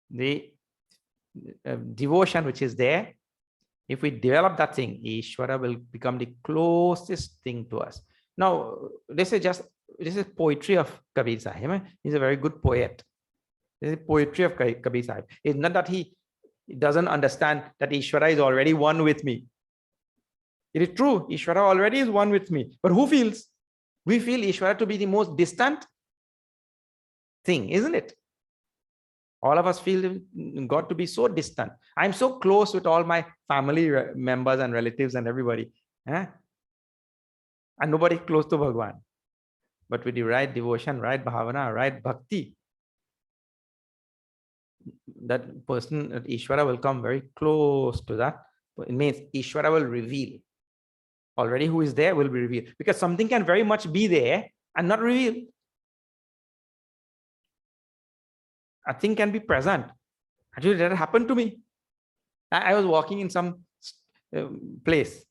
The devotion which is there, if we develop that thing, Ishvara will become the closest thing to us. Now, this is poetry of Kabir Sahib. He's a very good poet. This is poetry of Kabir Sahib. It's not that he doesn't understand that Ishvara is already one with me. It is true, Ishvara already is one with me. But who feels? We feel Ishvara to be the most distant thing, isn't it? All of us feel God to be so distant. I'm so close with all my family members and relatives and everybody. And nobody close to Bhagwan. But with the right devotion, right bhavana, right bhakti, that person, Ishvara will come very close to that. It means Ishvara will reveal. Already who is there will be revealed. Because something can very much be there and not reveal. A thing can be present. Actually, that happened to me. I was walking in some place,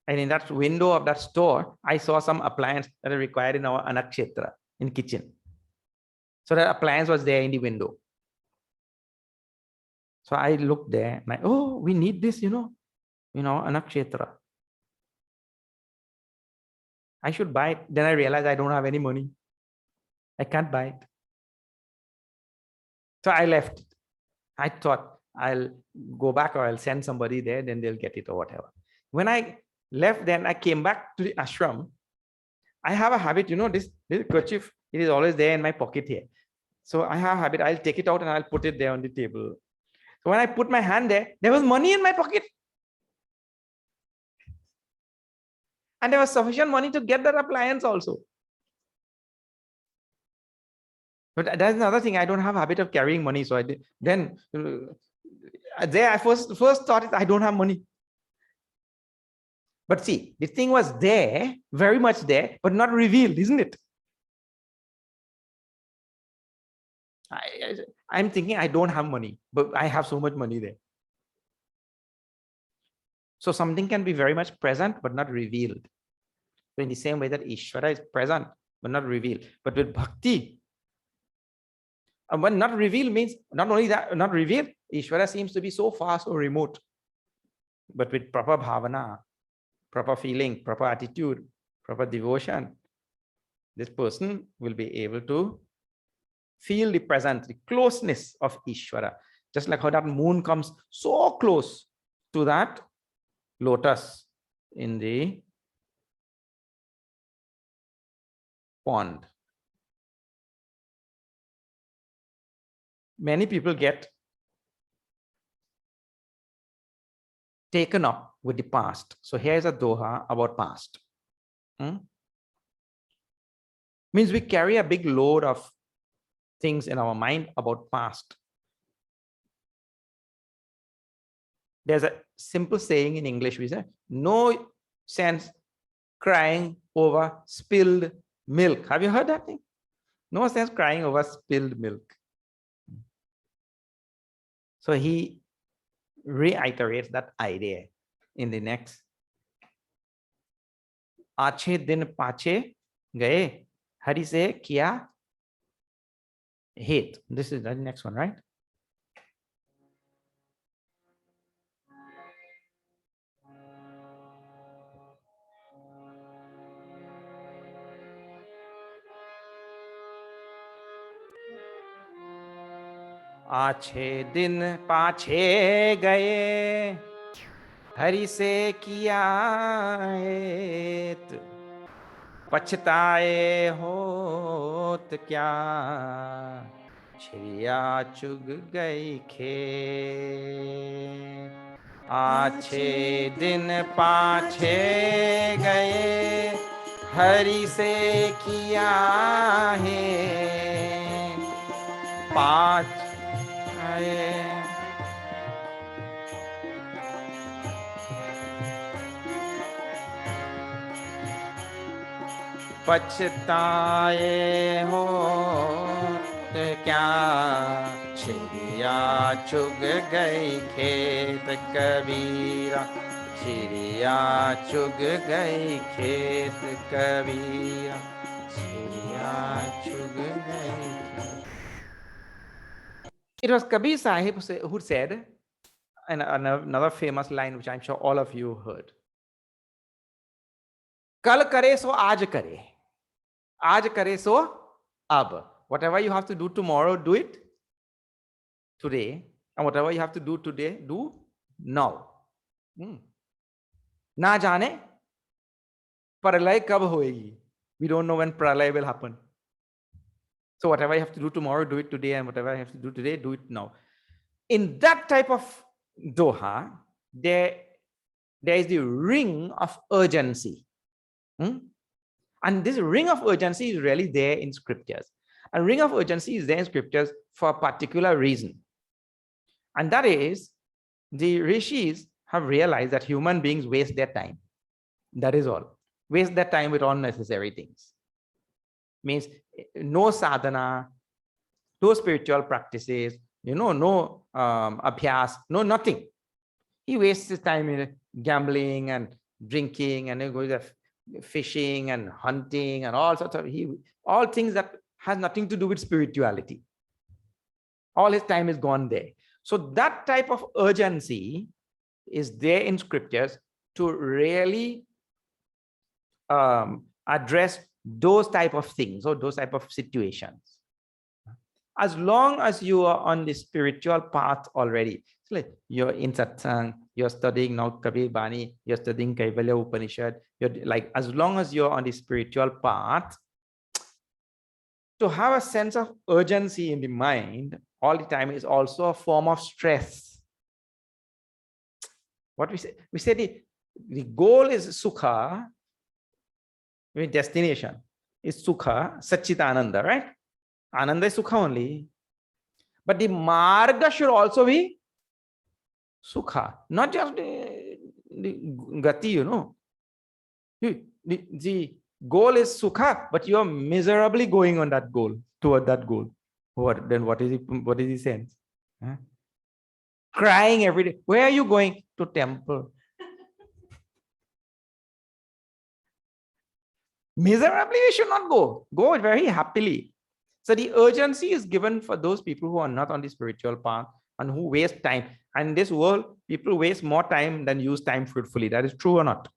and in that window of that store, I saw some appliance that are required in our anakshetra, in kitchen. So that appliance was there in the window. So I looked there, and oh, we need this, anakshetra. I should buy it. Then I realized I don't have any money. I can't buy it. So I left it. I thought I'll go back or I'll send somebody there, then they'll get it or whatever. When I left, then I came back to the ashram. I have a habit, this kerchief, it is always there in my pocket here. So I have a habit, I'll take it out and I'll put it there on the table. So when I put my hand there was money in my pocket. And there was sufficient money to get that appliance also. But that's another thing. I don't have a habit of carrying money. So there I first thought is I don't have money. But see, the thing was there, very much there, but not revealed, isn't it? I'm thinking I don't have money, but I have so much money there. So something can be very much present, but not revealed. So in the same way that Ishvara is present, but not revealed. But with bhakti, when not revealed means not only that, not revealed, Ishvara seems to be so far, so remote. But with proper bhavana, proper feeling, proper attitude, proper devotion, this person will be able to feel the presence, the closeness of Ishvara. Just like how that moon comes so close to that lotus in the pond. Many people get taken up with the past. So here's a doha about past. Means we carry a big load of things in our mind about past. There's a simple saying in English, we say, no sense crying over spilled milk. Have you heard that thing? No sense crying over spilled milk. So he reiterates that idea in the next. Ache din pache gaye, hari se kiya hate. This is the next one, right? आछे दिन पाछे गए हरि से किया हेत पछताए होत क्या छिया चुग गई खेत आछे दिन पाछे गए हरि से किया है पाँच पछताए हो क्या छिड़िया चुग गई खेत कबीरा छिड़िया चुग गई खेत कबीरा छिड़िया चुग गई. It was Kabir Sahib who said, and another famous line which I'm sure all of you heard. Kal kare so aaj kare so ab. Whatever you have to do tomorrow, do it today. And whatever you have to do today, do now. Na jane pralay kab hoegi. We don't know when pralay will happen. So whatever you have to do tomorrow, do it today, and whatever you have to do today, do it now. In that type of doha, there is the ring of urgency. And this ring of urgency is really there in scriptures. A ring of urgency is there in scriptures for a particular reason. And that is, the rishis have realized that human beings waste their time. That is all. Waste their time with unnecessary things. Means no sadhana, no spiritual practices, no abhyas, no nothing. He wastes his time in gambling and drinking and goes fishing and hunting and all sorts of all things that has nothing to do with spirituality. All his time is gone there. So that type of urgency is there in scriptures to really address those type of things or those type of situations. As long as you are on the spiritual path already, it's like you're in satsang, you're studying now Kabir Vani, you're studying Kaivalya Upanishad, you're like, as long as you're on the spiritual path, to have a sense of urgency in the mind all the time is also a form of stress. What we say the goal is sukha, I mean destination is sukha, Satchitananda, right? Ananda is sukha only. But the marga should also be sukha, not just the gati, you know. The goal is sukha, but you are miserably going on that goal, toward that goal. Then what is the sense? Huh? Crying every day. Where are you going? To temple. Miserably, we should not go. Go very happily. So the urgency is given for those people who are not on the spiritual path and who waste time. And in this world, people waste more time than use time fruitfully. That is true or not?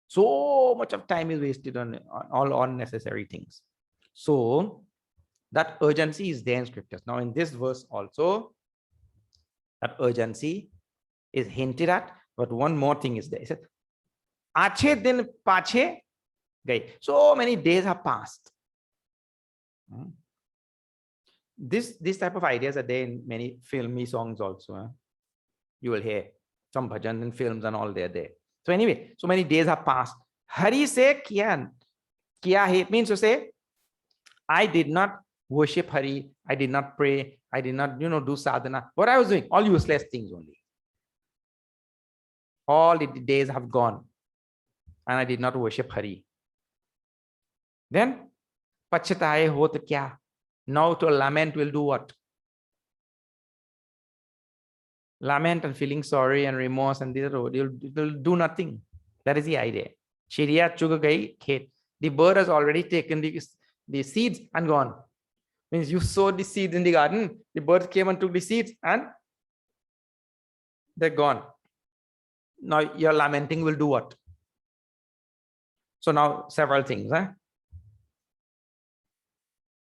So much of time is wasted on all unnecessary things. So that urgency is there in scriptures. Now in this verse also, that urgency is hinted at, but one more thing is there. It said, Ache din pache gai. So many days have passed. This type of ideas are there in many filmy songs also. You will hear some bhajan in films and all there. So anyway, so many days have passed. Hari se kiya hai means to say, I did not worship Hari, I did not pray, I did not, do sadhana. What I was doing, all useless things only. All the days have gone and I did not worship Hari. Then, pachataye hot kya? Now to lament will do what? Lament and feeling sorry and remorse and it will do nothing. That is the idea. Chiriya chug gai khet. The bird has already taken the seeds and gone. Means you sowed the seeds in the garden, the birds came and took the seeds and they're gone. Now your lamenting will do what? So now several things.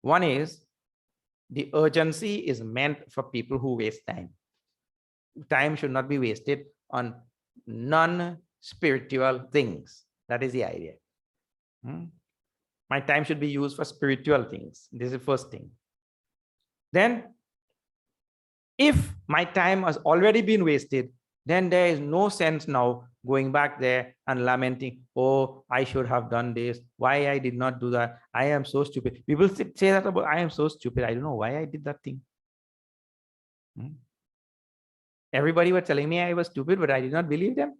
One is the urgency is meant for people who waste time. Time should not be wasted on non-spiritual things. That is the idea. My time should be used for spiritual things. This is the first thing. Then, if my time has already been wasted, then there is no sense now going back there and lamenting, oh, I should have done this. Why I did not do that? I am so stupid. People say that about, I am so stupid. I don't know why I did that thing. Everybody was telling me I was stupid, but I did not believe them.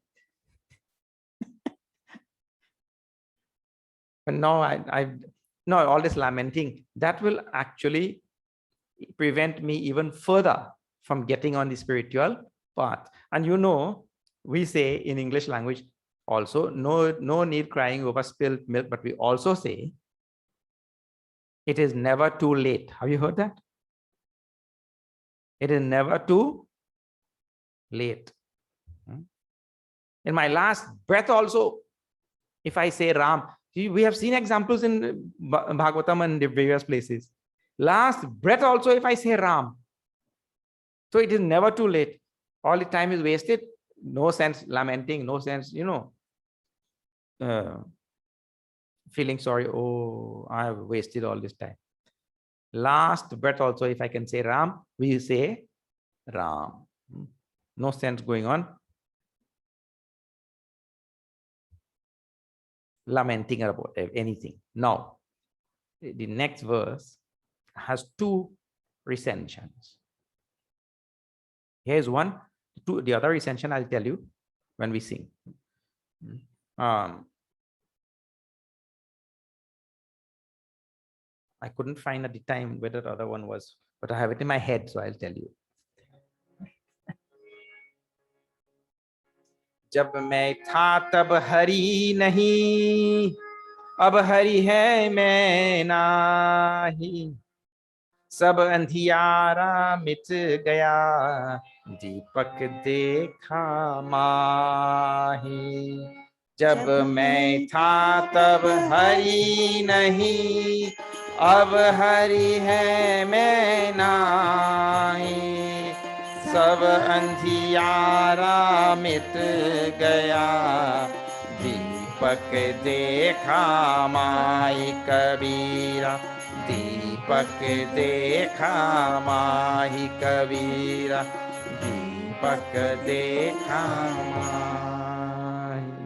But now no, all this lamenting, that will actually prevent me even further from getting on the spiritual path. And we say in English language also, no need crying over spilled milk, but we also say it is never too late. Have you heard that? It is never too late. In my last breath also, if I say Ram, we have seen examples in Bhagavatam and the various places. Last breath also, if I say Ram. So it is never too late. All the time is wasted. No sense lamenting, no sense, feeling sorry. Oh, I have wasted all this time. Last breath also, if I can say Ram, we say Ram. No sense going on lamenting about anything. Now, the next verse has two recensions. Here's one. The other recension I'll tell you when we sing. I couldn't find at the time whether the other one was, but I have it in my head, so I'll tell you. जब मैं था तब हरि नहीं, अब हरि है मैं नाही, सब अंधियारा मिट गया, दीपक देखा माही। जब मैं था तब हरि नहीं, अब हरि है मैं नाही। सब अंधियारा मिट गया, दीपक देखा माही। कबीरा दीपक देखा माही, कबीरा दीपक देखा माही।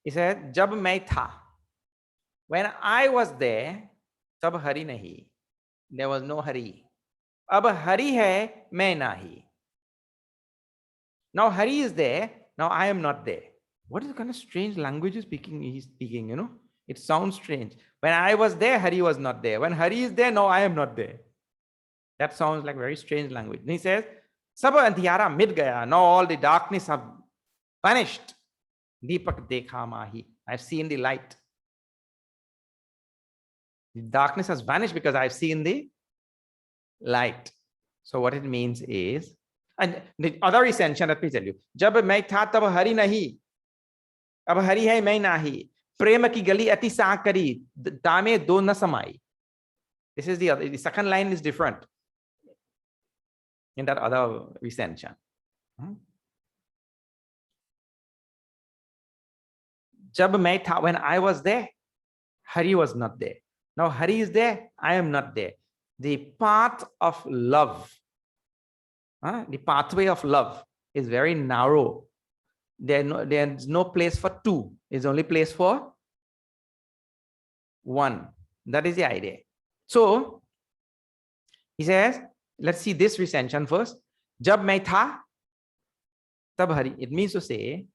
इसे जब मैं था, when I was there, तब हरि नहीं, there was no हरि। अब हरि है, मैं नाही। Now Hari is there, now I am not there. What is the kind of strange language he's speaking, you know? It sounds strange. When I was there, Hari was not there. When Hari is there, now I am not there. That sounds like very strange language. And he says, Sab andhiyara mit gaya. Now all the darkness have vanished. Deepak dekha mahi. I've seen the light. The darkness has vanished because I've seen the light. So what it means is, and the other essential, let me tell you, जब मैं था तब हरि नहीं, अब हरि है मैं नाही। प्रेम की गली अति साकरी, दामे दो न समाई। This is the second line is different in that other recension. जब मैं था, when I was there, Hari was not there. Now Hari is there, I am not there. The path of love, the pathway of love is very narrow. There's no place for two. There's only place for one. That is the idea. So he says, let's see this recension first. Jab main tha, tab Hari. It means to say,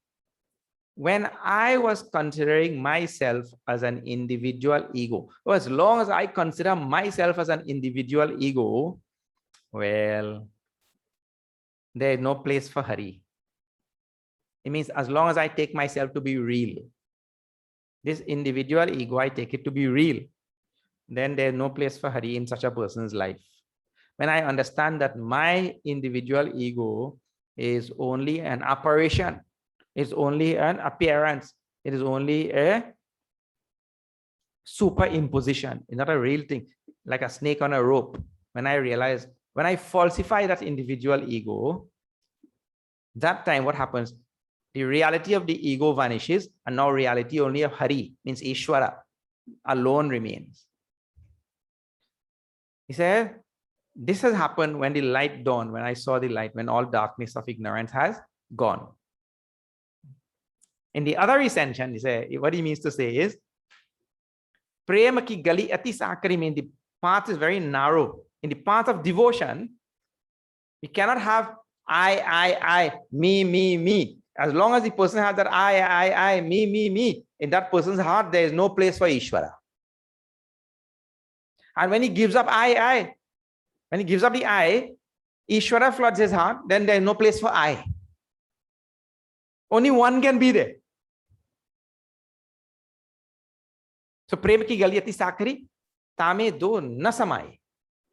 when I was considering myself as an individual ego, or as long as I consider myself as an individual ego, well, there is no place for Hari. It means as long as I take myself to be real, this individual ego, I take it to be real, then there's no place for Hari in such a person's life. When I understand that my individual ego is only an apparition, it's only an appearance, it is only a superimposition, it's not a real thing, like a snake on a rope. When I realize, when I falsify that individual ego, that time what happens? The reality of the ego vanishes, and now reality only of Hari, means Ishvara, alone remains. He said, this has happened when the light dawned, when I saw the light, when all darkness of ignorance has gone. In the other recension, he said, what he means to say is, Prema ki gali ati sakari, means the path is very narrow. In the path of devotion, we cannot have I, me. As long as the person has that I, me, in that person's heart, there is no place for Ishvara. And when he gives up I, when he gives up the I, Ishvara floods his heart, then there is no place for I. Only one can be there. So prem ki gali ati sakari, tame do na samai.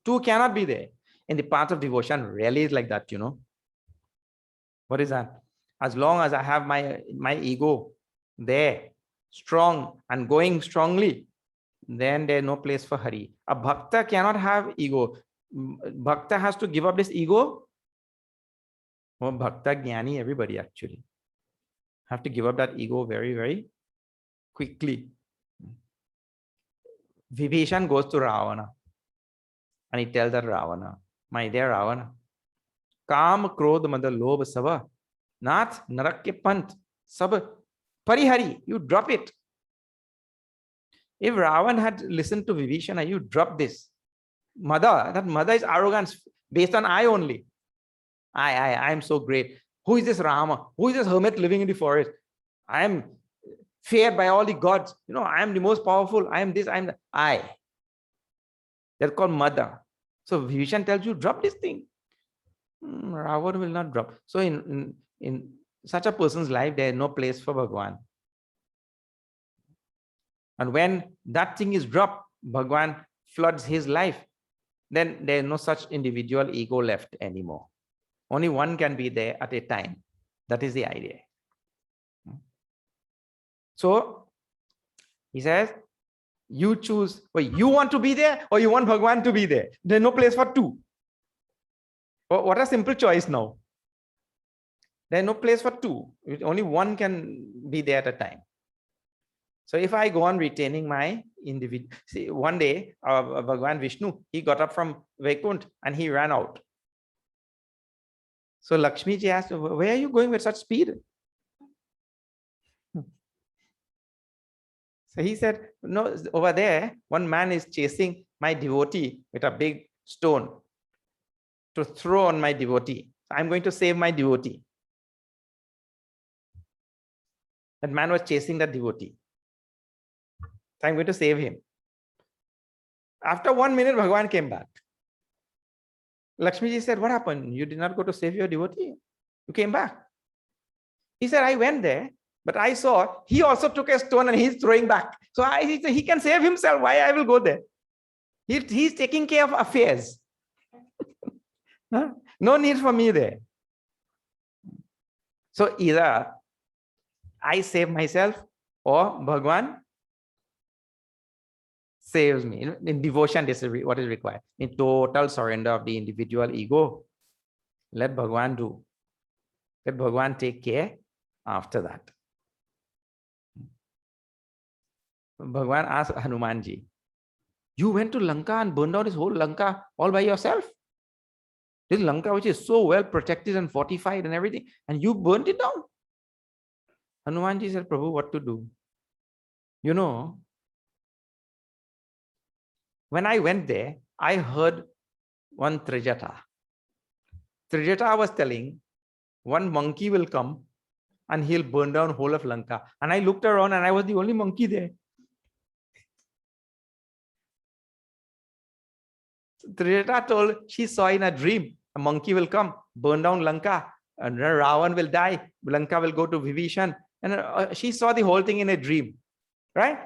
Two cannot be there. In the path of devotion, really is like that, you know. What is that? As long as I have my ego there, strong and going strongly, then there is no place for Hari. A bhakta cannot have ego. Bhakta has to give up this ego. Oh, bhakta, jnani, everybody actually have to give up that ego very, very quickly. Vibhishan goes to Ravana and he tells that Ravana, my dear Ravana, Kam, Krodh, Mada, Lobh, Sava, Nath, Narak ke Pant, Sab, Parihari, you drop it. If Ravan had listened to Vibhishana, you drop this. Mada, that Mada is arrogance based on I only. I am so great. Who is this Rama? Who is this hermit living in the forest? I am feared by all the gods. You know, I am the most powerful. I am this, I am that. I. They're called Mada. So Vibhishan tells you, drop this thing. Ravan will not drop. So in such a person's life, there is no place for Bhagwan. And when that thing is dropped, Bhagwan floods his life, then there's no such individual ego left anymore. Only one can be there at a time. That is the idea. So he says, you choose, wait, you want to be there or you want Bhagwan to be there? There's no place for two. What a simple choice now. There's no place for two. Only one can be there at a time. So if I go on retaining my individual, see, one day, Bhagwan Vishnu, he got up from Vaikunt and he ran out. So Lakshmi ji asked, where are you going with such speed? So he said, no, over there, one man is chasing my devotee with a big stone to throw on my devotee. I'm going to save my devotee. That man was chasing that devotee. So I'm going to save him. After 1 minute, Bhagwan came back. Lakshmi ji said, what happened? You did not go to save your devotee? You came back. He said, I went there, but I saw he also took a stone and he's throwing back. So he said, he can save himself. Why I will go there? He's taking care of affairs. No need for me there. So either I save myself or Bhagwan saves me. In devotion, this is what is required. In total surrender of the individual ego, let Bhagwan do. Let Bhagwan take care after that. Bhagwan asked Hanumanji, you went to Lanka and burned down this whole Lanka all by yourself? This Lanka, which is so well protected and fortified and everything, and you burnt it down? Hanumanji said, Prabhu, what to do? You know, when I went there, I heard one Trijata. Trijata was telling, one monkey will come and he'll burn down whole of Lanka. And I looked around and I was the only monkey there. Trijata told, she saw in a dream, a monkey will come, burn down Lanka, and Ravan will die, Lanka will go to Vibhishan. And she saw the whole thing in a dream, right?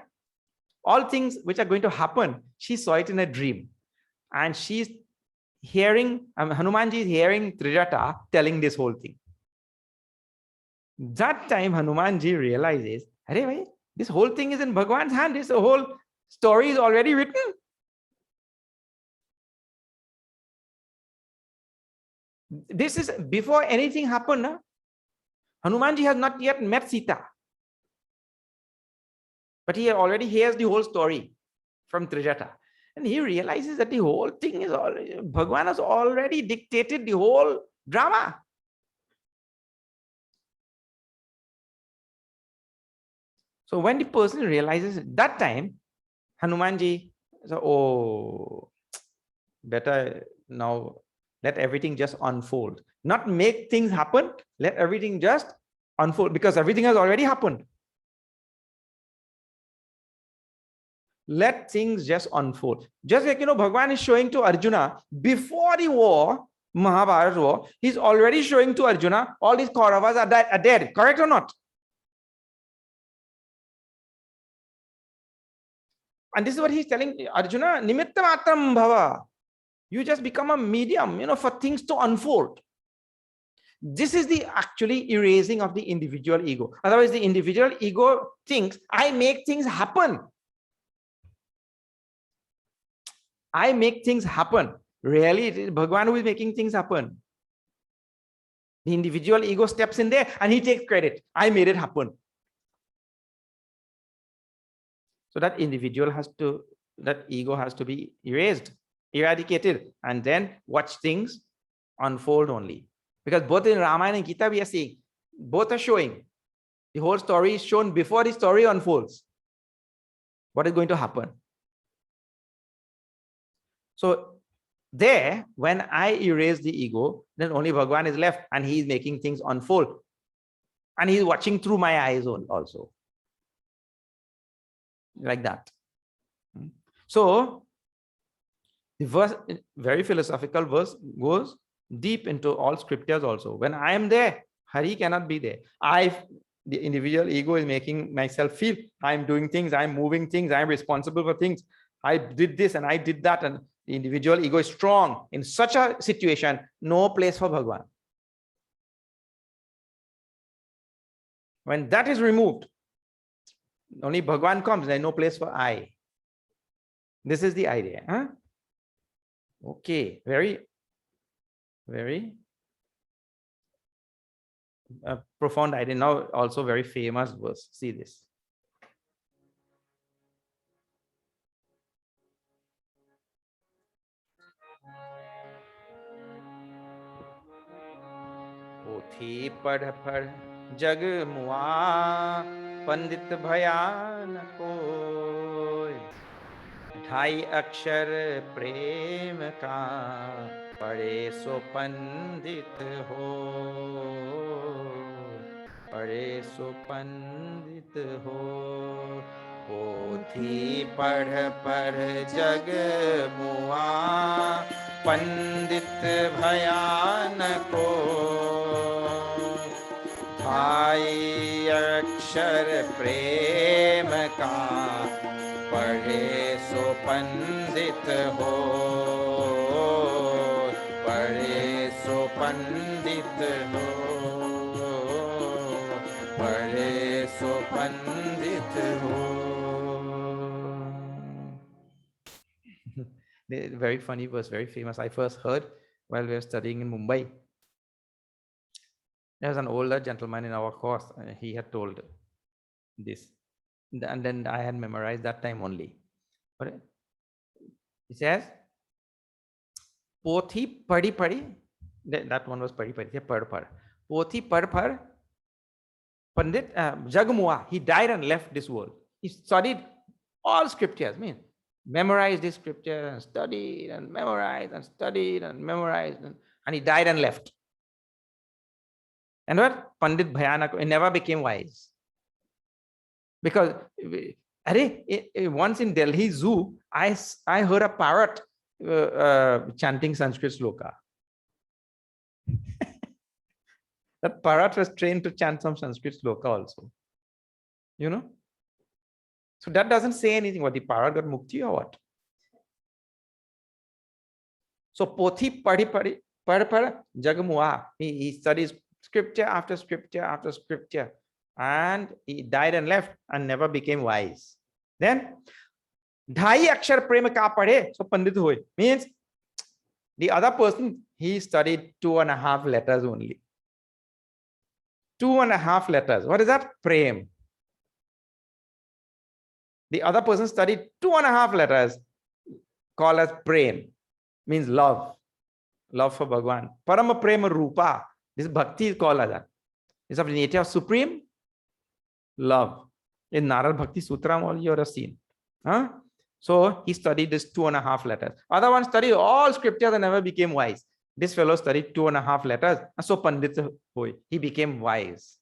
All things which are going to happen, she saw it in a dream. And she's hearing, Hanumanji is hearing Trijata telling this whole thing. That time Hanumanji realizes, Arey, this whole thing is in Bhagwan's hand. This whole story is already written. This is before anything happened. Huh? Hanumanji has not yet met Sita. But he already hears the whole story from Trijata. And he realizes that the whole thing is already, Bhagwan has already dictated the whole drama. So when the person realizes at that time, Hanumanji said, oh, better now let everything just unfold. Not make things happen, let everything just unfold, because everything has already happened. Let things just unfold. Just like, Bhagwan is showing to Arjuna, before the war, Mahabharata war, he's already showing to Arjuna, all these Kauravas are dead. Correct or not? And this is what he's telling Arjuna, Nimitta matram bhava. You just become a medium, for things to unfold. This is the actually erasing of the individual ego. Otherwise, the individual ego thinks, I make things happen. I make things happen. Really, it is Bhagwan who is making things happen. The individual ego steps in there and he takes credit. I made it happen. So that that ego has to be erased, eradicated, and then watch things unfold only. Because both in Ramayana and Gita, we are seeing, both are showing. The whole story is shown before the story unfolds. What is going to happen? So there, when I erase the ego, then only Bhagwan is left and he is making things unfold. And he is watching through my eyes also. Like that. So the verse, very philosophical verse, goes deep into all scriptures also. When I am there, Hari cannot be there. The individual ego is making myself feel I'm doing things, I'm moving things, I'm responsible for things. I did this and I did that, and the individual ego is strong. In such a situation, no place for Bhagwan. When that is removed, only Bhagwan comes, there's no place for I. This is the idea. Huh? Okay, very, very profound idea. Now also very famous verse. See this. पोथी पढ़ पढ़ जग मुआ, पंडित भयान कोय, ढाई अक्षर प्रेम का, पढ़े सो पंडित हो, पढ़े सो पंडित हो। पोथी पढ़ पढ़ जग मुआ, पंडित भयान को, ढाई अक्षर प्रेम का, पढ़े सो पंडित हो, पढ़े सो पंडित हो, पढ़े सो पंडित हो। Very funny verse, very famous. I first heard while we were studying in Mumbai. There was an older gentleman in our course. He had told this, and then I had memorized that time only. But it says, "Pothi padi padi." That one was padi padi. Pad pad. Pothi pad pad. Pandit Jagamua. He died and left this world. He studied all scriptures. Memorized this scripture and studied and memorized and studied and memorized, and he died and left. And what? Pandit Bhayanak, he never became wise. Because once in Delhi Zoo, I heard a parrot chanting Sanskrit sloka. That parrot was trained to chant some Sanskrit sloka also. You know? So that doesn't say anything. What, the parrot got mukti or what? So pothi padi padi padi jagamua. He studies scripture after scripture after scripture, and he died and left and never became wise. Then dhai akshar prema ka padhe, so pandit hoy, means the other person, he studied 2.5 letters only. 2.5 letters. What is that? Prem. The other person studied 2.5 letters, called as prem, means love. Love for Bhagwan. Parama prema rupa. This bhakti is called as that. It's of the nature of supreme love. In Narad Bhakti Sutra, all you have seen. Huh? So he studied this 2.5 letters. Other one studied all scriptures and never became wise. This fellow studied 2.5 letters. And so Pandit hoy, he became wise.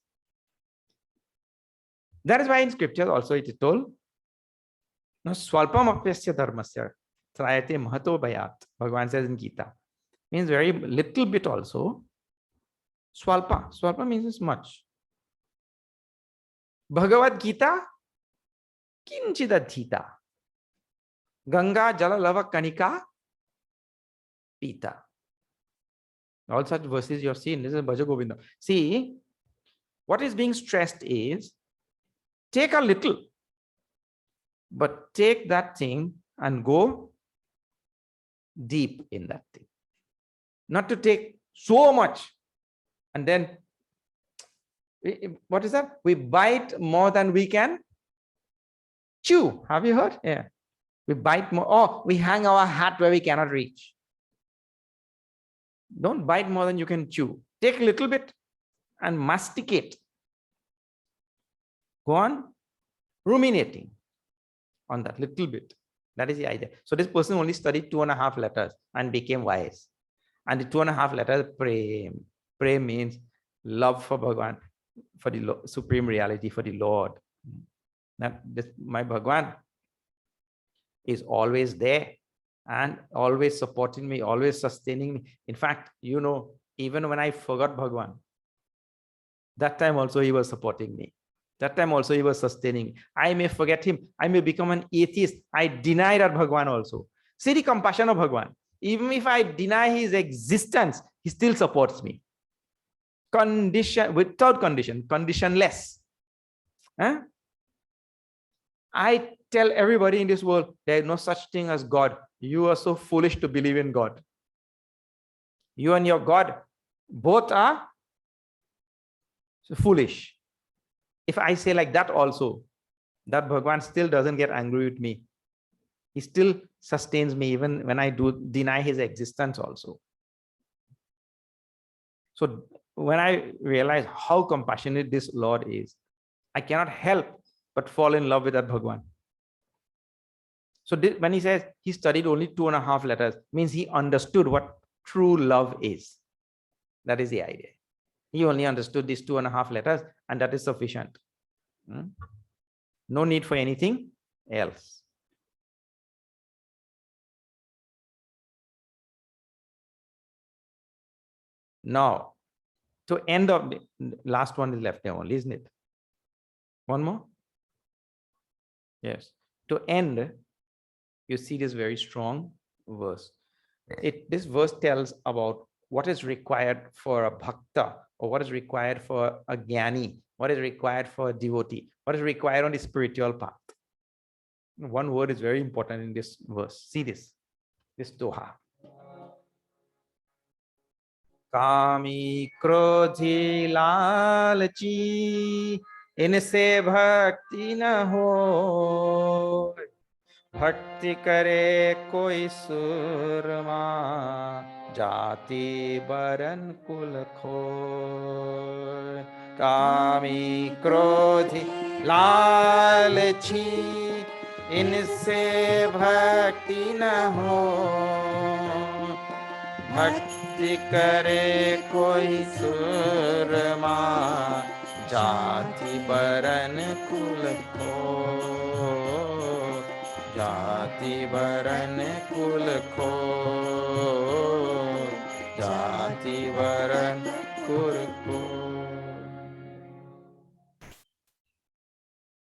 That is why in scriptures also it is told, no, swalpam apyasya dharmasya trayate mahato bhayat. Bhagavan says in Gita. Means very little bit also. Swalpa. Swalpa means much. Bhagavad Gita kinchidadhita. Ganga jala lava kanika pita. All such verses you have seen. This is Bhaja Govinda. See, what is being stressed is, take a little, but take that thing and go deep in that thing. Not to take so much and then, what is that? We bite more than we can chew. Have you heard? Yeah. We bite more. Oh, we hang our hat where we cannot reach. Don't bite more than you can chew. Take a little bit and masticate. Go on ruminating on that little bit. That is the idea. So this person only studied 2.5 letters and became wise. And the 2.5 letters, prem. Prem means love for Bhagwan, for the supreme reality, for the Lord. That this, my Bhagwan is always there and always supporting me, always sustaining me. In fact, you know, even when I forgot Bhagwan, that time also he was supporting me. That time also he was sustaining. I may forget him. I may become an atheist. I deny that Bhagwan also. See the compassion of Bhagwan. Even if I deny his existence, he still supports me. Condition, without condition, conditionless. Huh? I tell everybody in this world, there is no such thing as God. You are so foolish to believe in God. You and your God both are foolish. If I say like that also, that Bhagwan still doesn't get angry with me. He still sustains me even when I do deny his existence also. So when I realize how compassionate this Lord is, I cannot help but fall in love with that Bhagwan. So when he says he studied only 2.5 letters, means he understood what true love is. That is the idea. He only understood these 2.5 letters, and that is sufficient. No need for anything else. Now, to end of the last one is left there only, isn't it? One more? Yes. To end, you see this very strong verse. This verse tells about what is required for a bhakta, or what is required for a jnani, what is required for a devotee, what is required on the spiritual path. One word is very important in this verse. See this doha. कामी क्रोधी लालची इनसे भक्ति न हो भक्ति करे कोई सुरमा जाति बरन कुल खोय कामी क्रोधी लालची इनसे भक्ति न हो भक्ति करे कोई सुरमा जाति बरन कुल खो जाति बरन कुल खो जाति बरन कुल खो.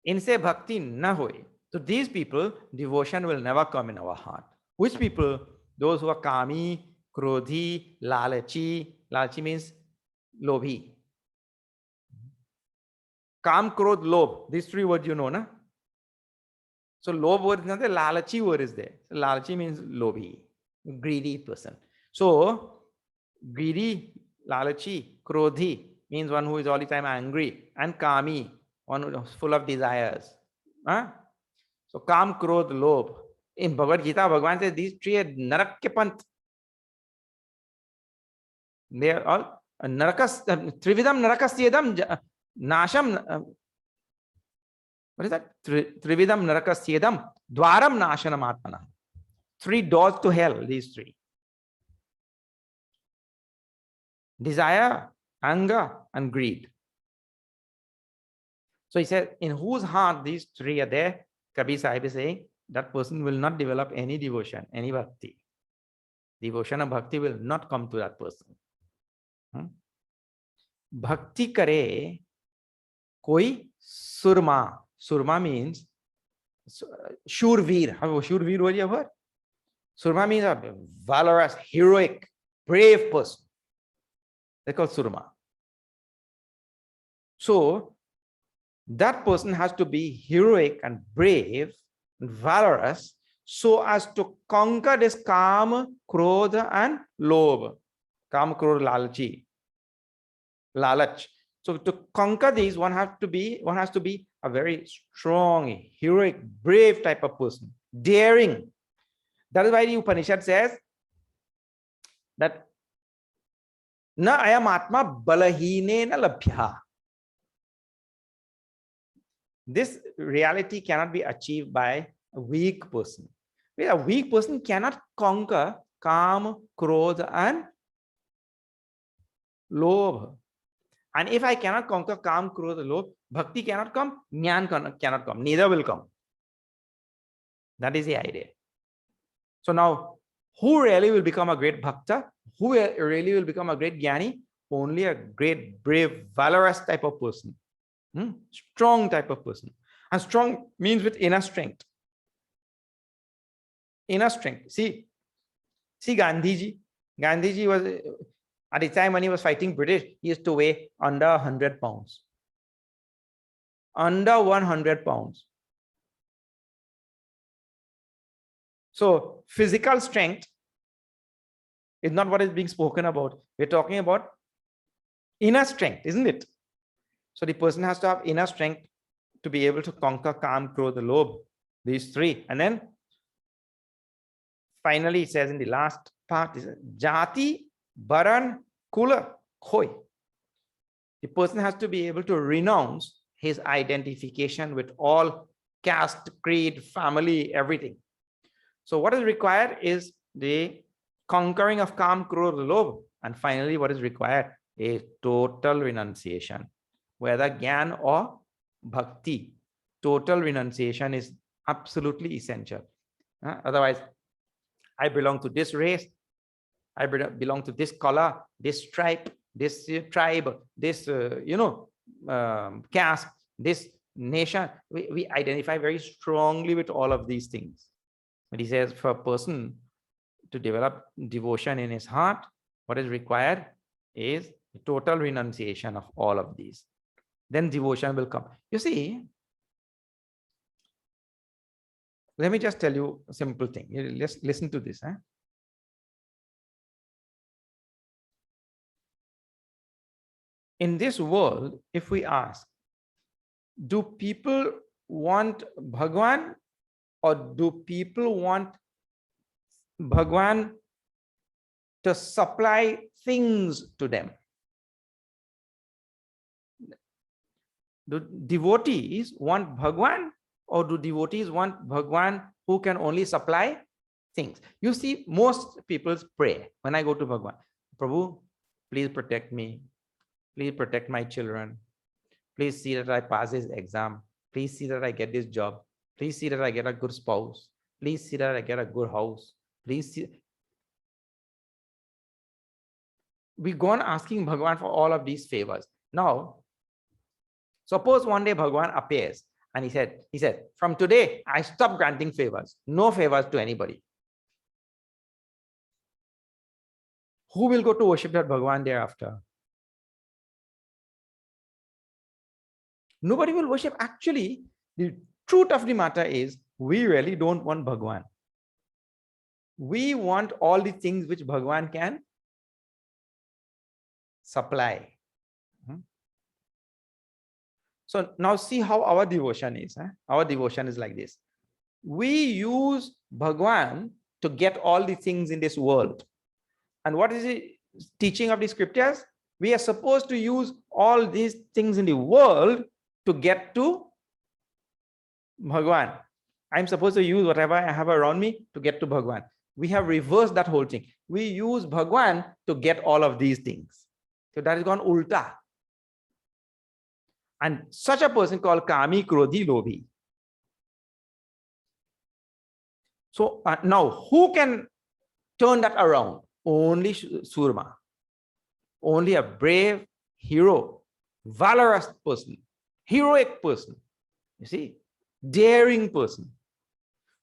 इनसे भक्ति न होए. So these people, devotion will never come in our heart. Which people? Those who are kami, krodhi, lalachi. Lalachi means lobhi. Kam, krodh, lobh. These three words you know, na? So lobh word is not there, lalachi word is there. So lalachi means lobhi, greedy person. So greedy, lalachi, krodhi means one who is all the time angry, and kami, one who is full of desires. Huh? So kam, krodh, lobh. In Bhagavad Gita, Bhagavan says these three are narak ke pant. They are all narakas, trividam narakasyedam nasham. What is that? Trividam narakasyedam dwaram nashanam atmana. 3 doors to hell, these 3. Desire, anger, and greed. So he said, in whose heart these 3 are there, Kabir Sahib is saying, that person will not develop any devotion, any bhakti. Devotion and bhakti will not come to that person. Bhakti kare koi surma. Surma means shurveer. Shurveer what you have heard? Surma means a valorous, heroic, brave person. They call surma. So that person has to be heroic and brave and valorous so as to conquer this kam, krodha, and lobh. Kam, krodha, lalchi. Lalach. So to conquer these, one has to be a very strong, heroic, brave type of person, daring. That is why the Upanishad says that na ayam atma balahine na labhya. This reality cannot be achieved by a weak person. A weak person cannot conquer kam, krodha, and lobh. And if I cannot conquer kam, krodha, lobh, bhakti cannot come, jnana cannot come, neither will come. That is the idea. So now, who really will become a great bhakta? Who really will become a great jnani? Only a great, brave, valorous type of person. Strong type of person. And strong means with inner strength. Inner strength. See Gandhiji. Gandhiji was, at the time when he was fighting British, he used to weigh under 100 pounds. Under 100 pounds. So physical strength is not what is being spoken about. We're talking about inner strength, isn't it? So the person has to have inner strength to be able to conquer Kam, Krodha, Lobh, these three. And then finally it says in the last part, is Jati, Baran, Kula, Khoi. The person has to be able to renounce his identification with all caste, creed, family, everything. So what is required is the conquering of Kam, Krodha, Lobh. And finally, what is required is total renunciation, whether Gyan or Bhakti. Total renunciation is absolutely essential. Otherwise, I belong to this race, I belong to this color, this stripe, this tribe, this caste, this nation. We identify very strongly with all of these things. But he says for a person to develop devotion in his heart, what is required is total renunciation of all of these. Then devotion will come. You see, let me just tell you a simple thing. Let's listen to this. In this world, if we ask, do people want Bhagwan or do people want Bhagwan to supply things to them? Do devotees want Bhagwan or do devotees want Bhagwan who can only supply things? You see, most people pray when I go to Bhagwan, Prabhu, please protect me. Please protect my children. Please see that I pass this exam. Please see that I get this job. Please see that I get a good spouse. Please see that I get a good house. Please see. We go on asking Bhagwan for all of these favors. Now, suppose one day Bhagwan appears and he said, from today, I stop granting favors. No favors to anybody. Who will go to worship that Bhagwan thereafter? Nobody will worship. Actually, the truth of the matter is we really don't want Bhagwan. We want all the things which Bhagwan can supply. So now see how our devotion is. Our devotion is like this. We use Bhagwan to get all the things in this world. And what is the teaching of the scriptures? We are supposed to use all these things in the world to get to Bhagwan. I'm supposed to use whatever I have around me to get to Bhagwan. We have reversed that whole thing. We use Bhagwan to get all of these things. So that has gone ulta. And such a person called Kami, Krodhi, Lobhi. So now who can turn that around? Only Surma. Only a brave hero, valorous person, heroic person, you see, daring person.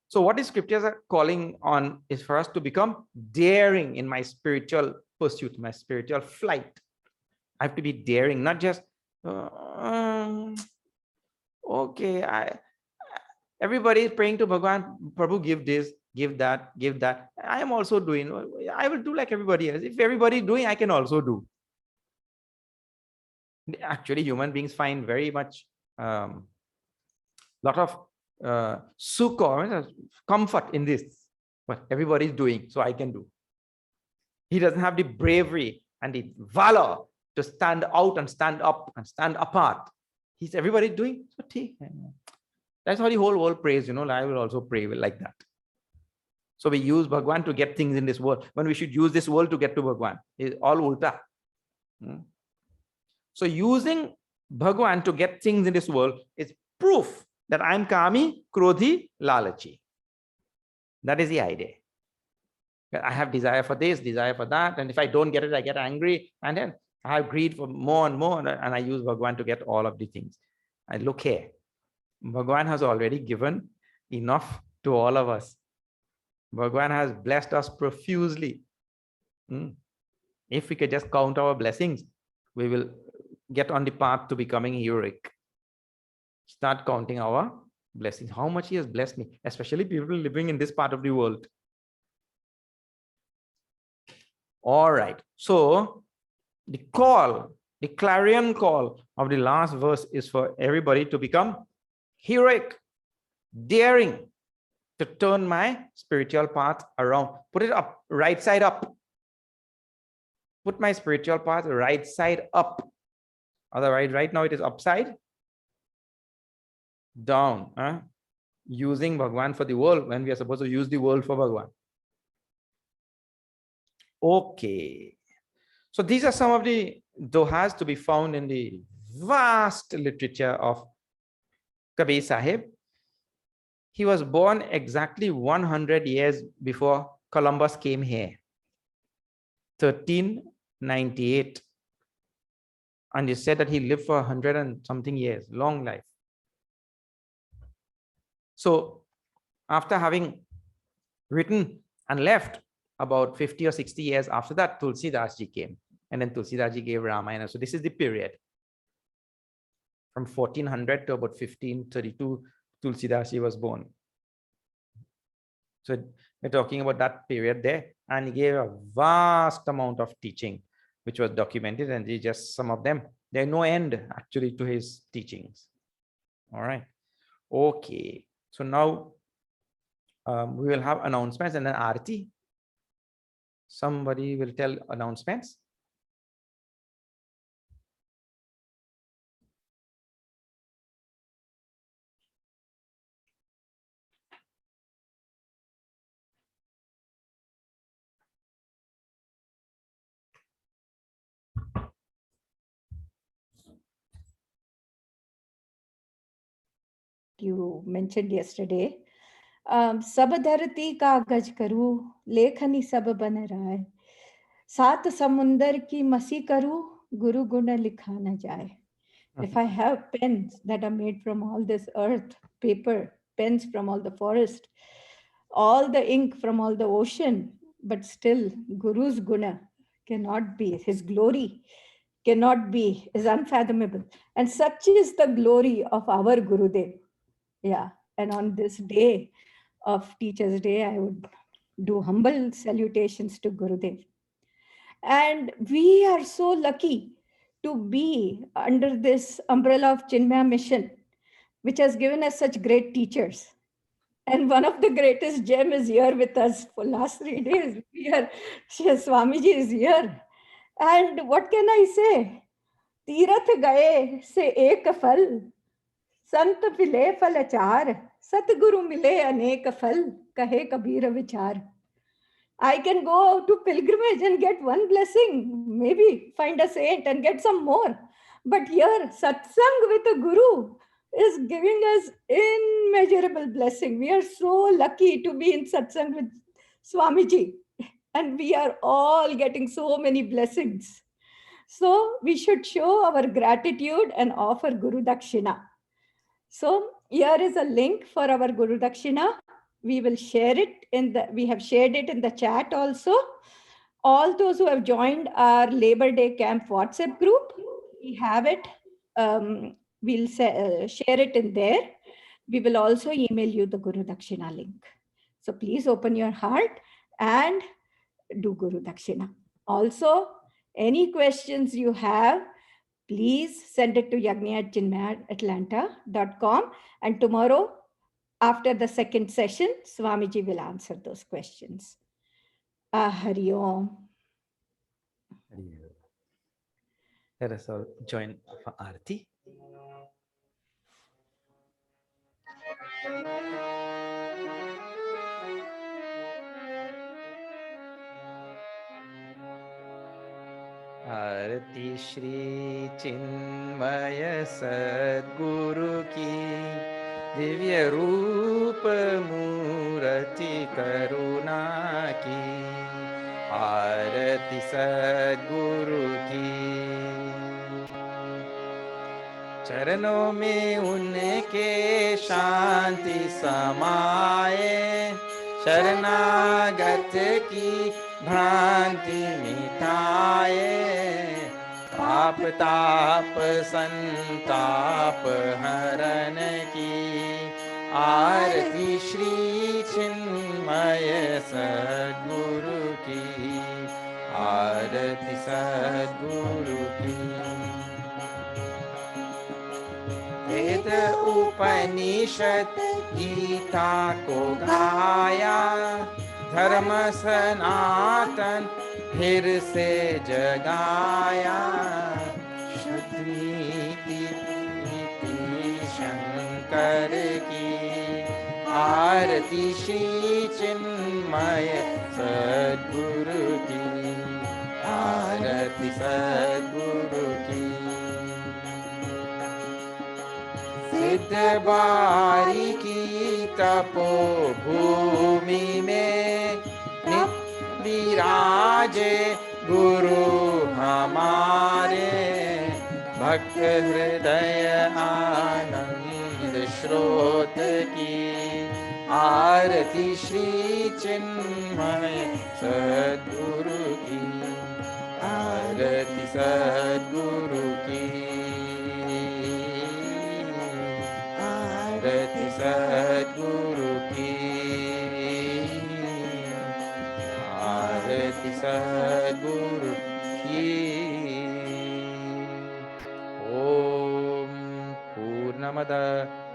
So what the scriptures are calling on is for us to become daring in my spiritual pursuit, my spiritual flight. I have to be daring, not just okay, everybody is praying to Bhagwan, Prabhu, give this, give that, give that. I am also doing, I will do like everybody else. If everybody is doing, I can also do. Actually, human beings find very much lot of sukha, comfort in this. But everybody is doing, so I can do. He doesn't have the bravery and the valor to stand out and stand up and stand apart. He's everybody doing, so that's how the whole world prays, you know. I will also pray like that. So we use Bhagwan to get things in this world when we should use this world to get to Bhagwan. It's all ulta. So using Bhagwan to get things in this world is proof that I'm Kami, Krodhi, Lalachi. That is the idea. I have desire for this, desire for that, and if I don't get it, I get angry, and then I have greed for more and more, and I use Bhagwan to get all of the things. And look here, Bhagwan has already given enough to all of us. Bhagwan has blessed us profusely. If we could just count our blessings, we will get on the path to becoming heroic. Start counting our blessings, how much he has blessed me, especially people living in this part of the world. All right, so the call, the clarion call of the last verse is for everybody to become heroic, daring to turn my spiritual path around. Put it up, right side up. Put my spiritual path right side up. Otherwise, right now it is upside down. Using Bhagwan for the world when we are supposed to use the world for Bhagwan. Okay. So these are some of the dohas to be found in the vast literature of Kabir Sahib. He was born exactly 100 years before Columbus came here, 1398. And he said that he lived for 100 and something years, long life. So after having written and left, about 50 or 60 years after that, Tulsidas ji came. And then Tulsidas ji gave Ramayana. So this is the period. From 1400 to about 1532, Tulsidas ji was born. So we're talking about that period there. And he gave a vast amount of teaching, which was documented. And these just some of them. There's no end actually to his teachings. All right. Okay. So now we will have announcements and then Aarti. Somebody will tell announcements. You mentioned yesterday. सब धरती कागज करूँ, लेखनी सब बन राय, सात समुंदर की मसी करूँ, गुरु गुण लिखा न जाए. If I have pens that are made from all this earth, paper, pens from all the forest, all the ink from all the ocean, but still Guru's guna cannot be, his glory cannot be, is unfathomable. And such is the glory of our Gurudev. Yeah. And on this day of Teachers' Day, I would do humble salutations to Gurudev. And we are so lucky to be under this umbrella of Chinmaya Mission, which has given us such great teachers. And one of the greatest gem is here with us for last 3 days. Swamiji is here. And what can I say? Tirath gaye se ek fal, sant vile fal achar, Satguru mile anek fal, kahe Kabir vichar. I can go to pilgrimage and get one blessing, maybe find a saint and get some more. But here, satsang with a guru is giving us immeasurable blessing. We are so lucky to be in satsang with Swamiji, and we are all getting so many blessings. So we should show our gratitude and offer Guru Dakshina. So here is a link for our Guru Dakshina. We will share it we have shared it in the chat also. All those who have joined our Labor Day Camp WhatsApp group, we have it. We'll share it in there. We will also email you the Guru Dakshina link. So please open your heart and do Guru Dakshina. Also, any questions you have, please send it to yagni@chinmayatlanta.com. And tomorrow, after the second session, Swamiji will answer those questions. Hari Om. Let us all join for Aarti. आरती श्री चिन्मय सद्गुरु की दिव्य रूप मूर्ति करुणा की, आरती सद्गुरु की। चरणों में उनके शांति समाए, शरणागत की भ्रांति मिटाए, पाप ताप संताप हरण की आरती श्री चिन्मय सद्गुरु की, आरती सद्गुरु की। वेद उपनिषद गीता को गाया, धर्म सनातन फिर से जगाया, शुद्ध नीति शंकर की, आरती श्री चिन्मय सद्गुरु की, आरती सद्गुरु की। सिद्ध बारी की तपो भूमि में नित्य विराजे गुरु हमारे, भक्त हृदय आनंद स्रोत की, आरती श्री चिन्मय सद्गुरु की, आरती सद्गुरु की, आरती सद्गुरु की, आरती सद्गुरु की। ओम पूर्णमद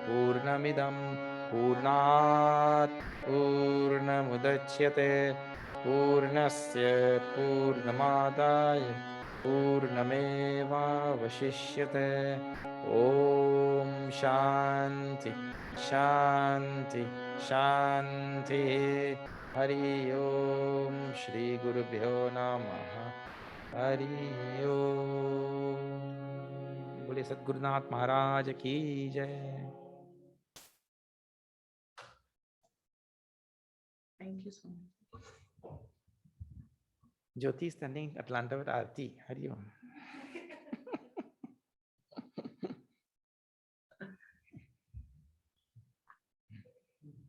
पूर्णमिदं पूर्णात् पूर्णमुदच्यते, पूर्णस्य पूर्णमादाय पूर्णमेवावशिष्यते। ओम शांति शांति शांति। हरि ओम श्री गुरुभ्यो नमः। हरि ओम। बोले सद्गुरुनाथ महाराज की जय। Thank you so much. Jyoti standing Atlanta with Aarti. Hari Om.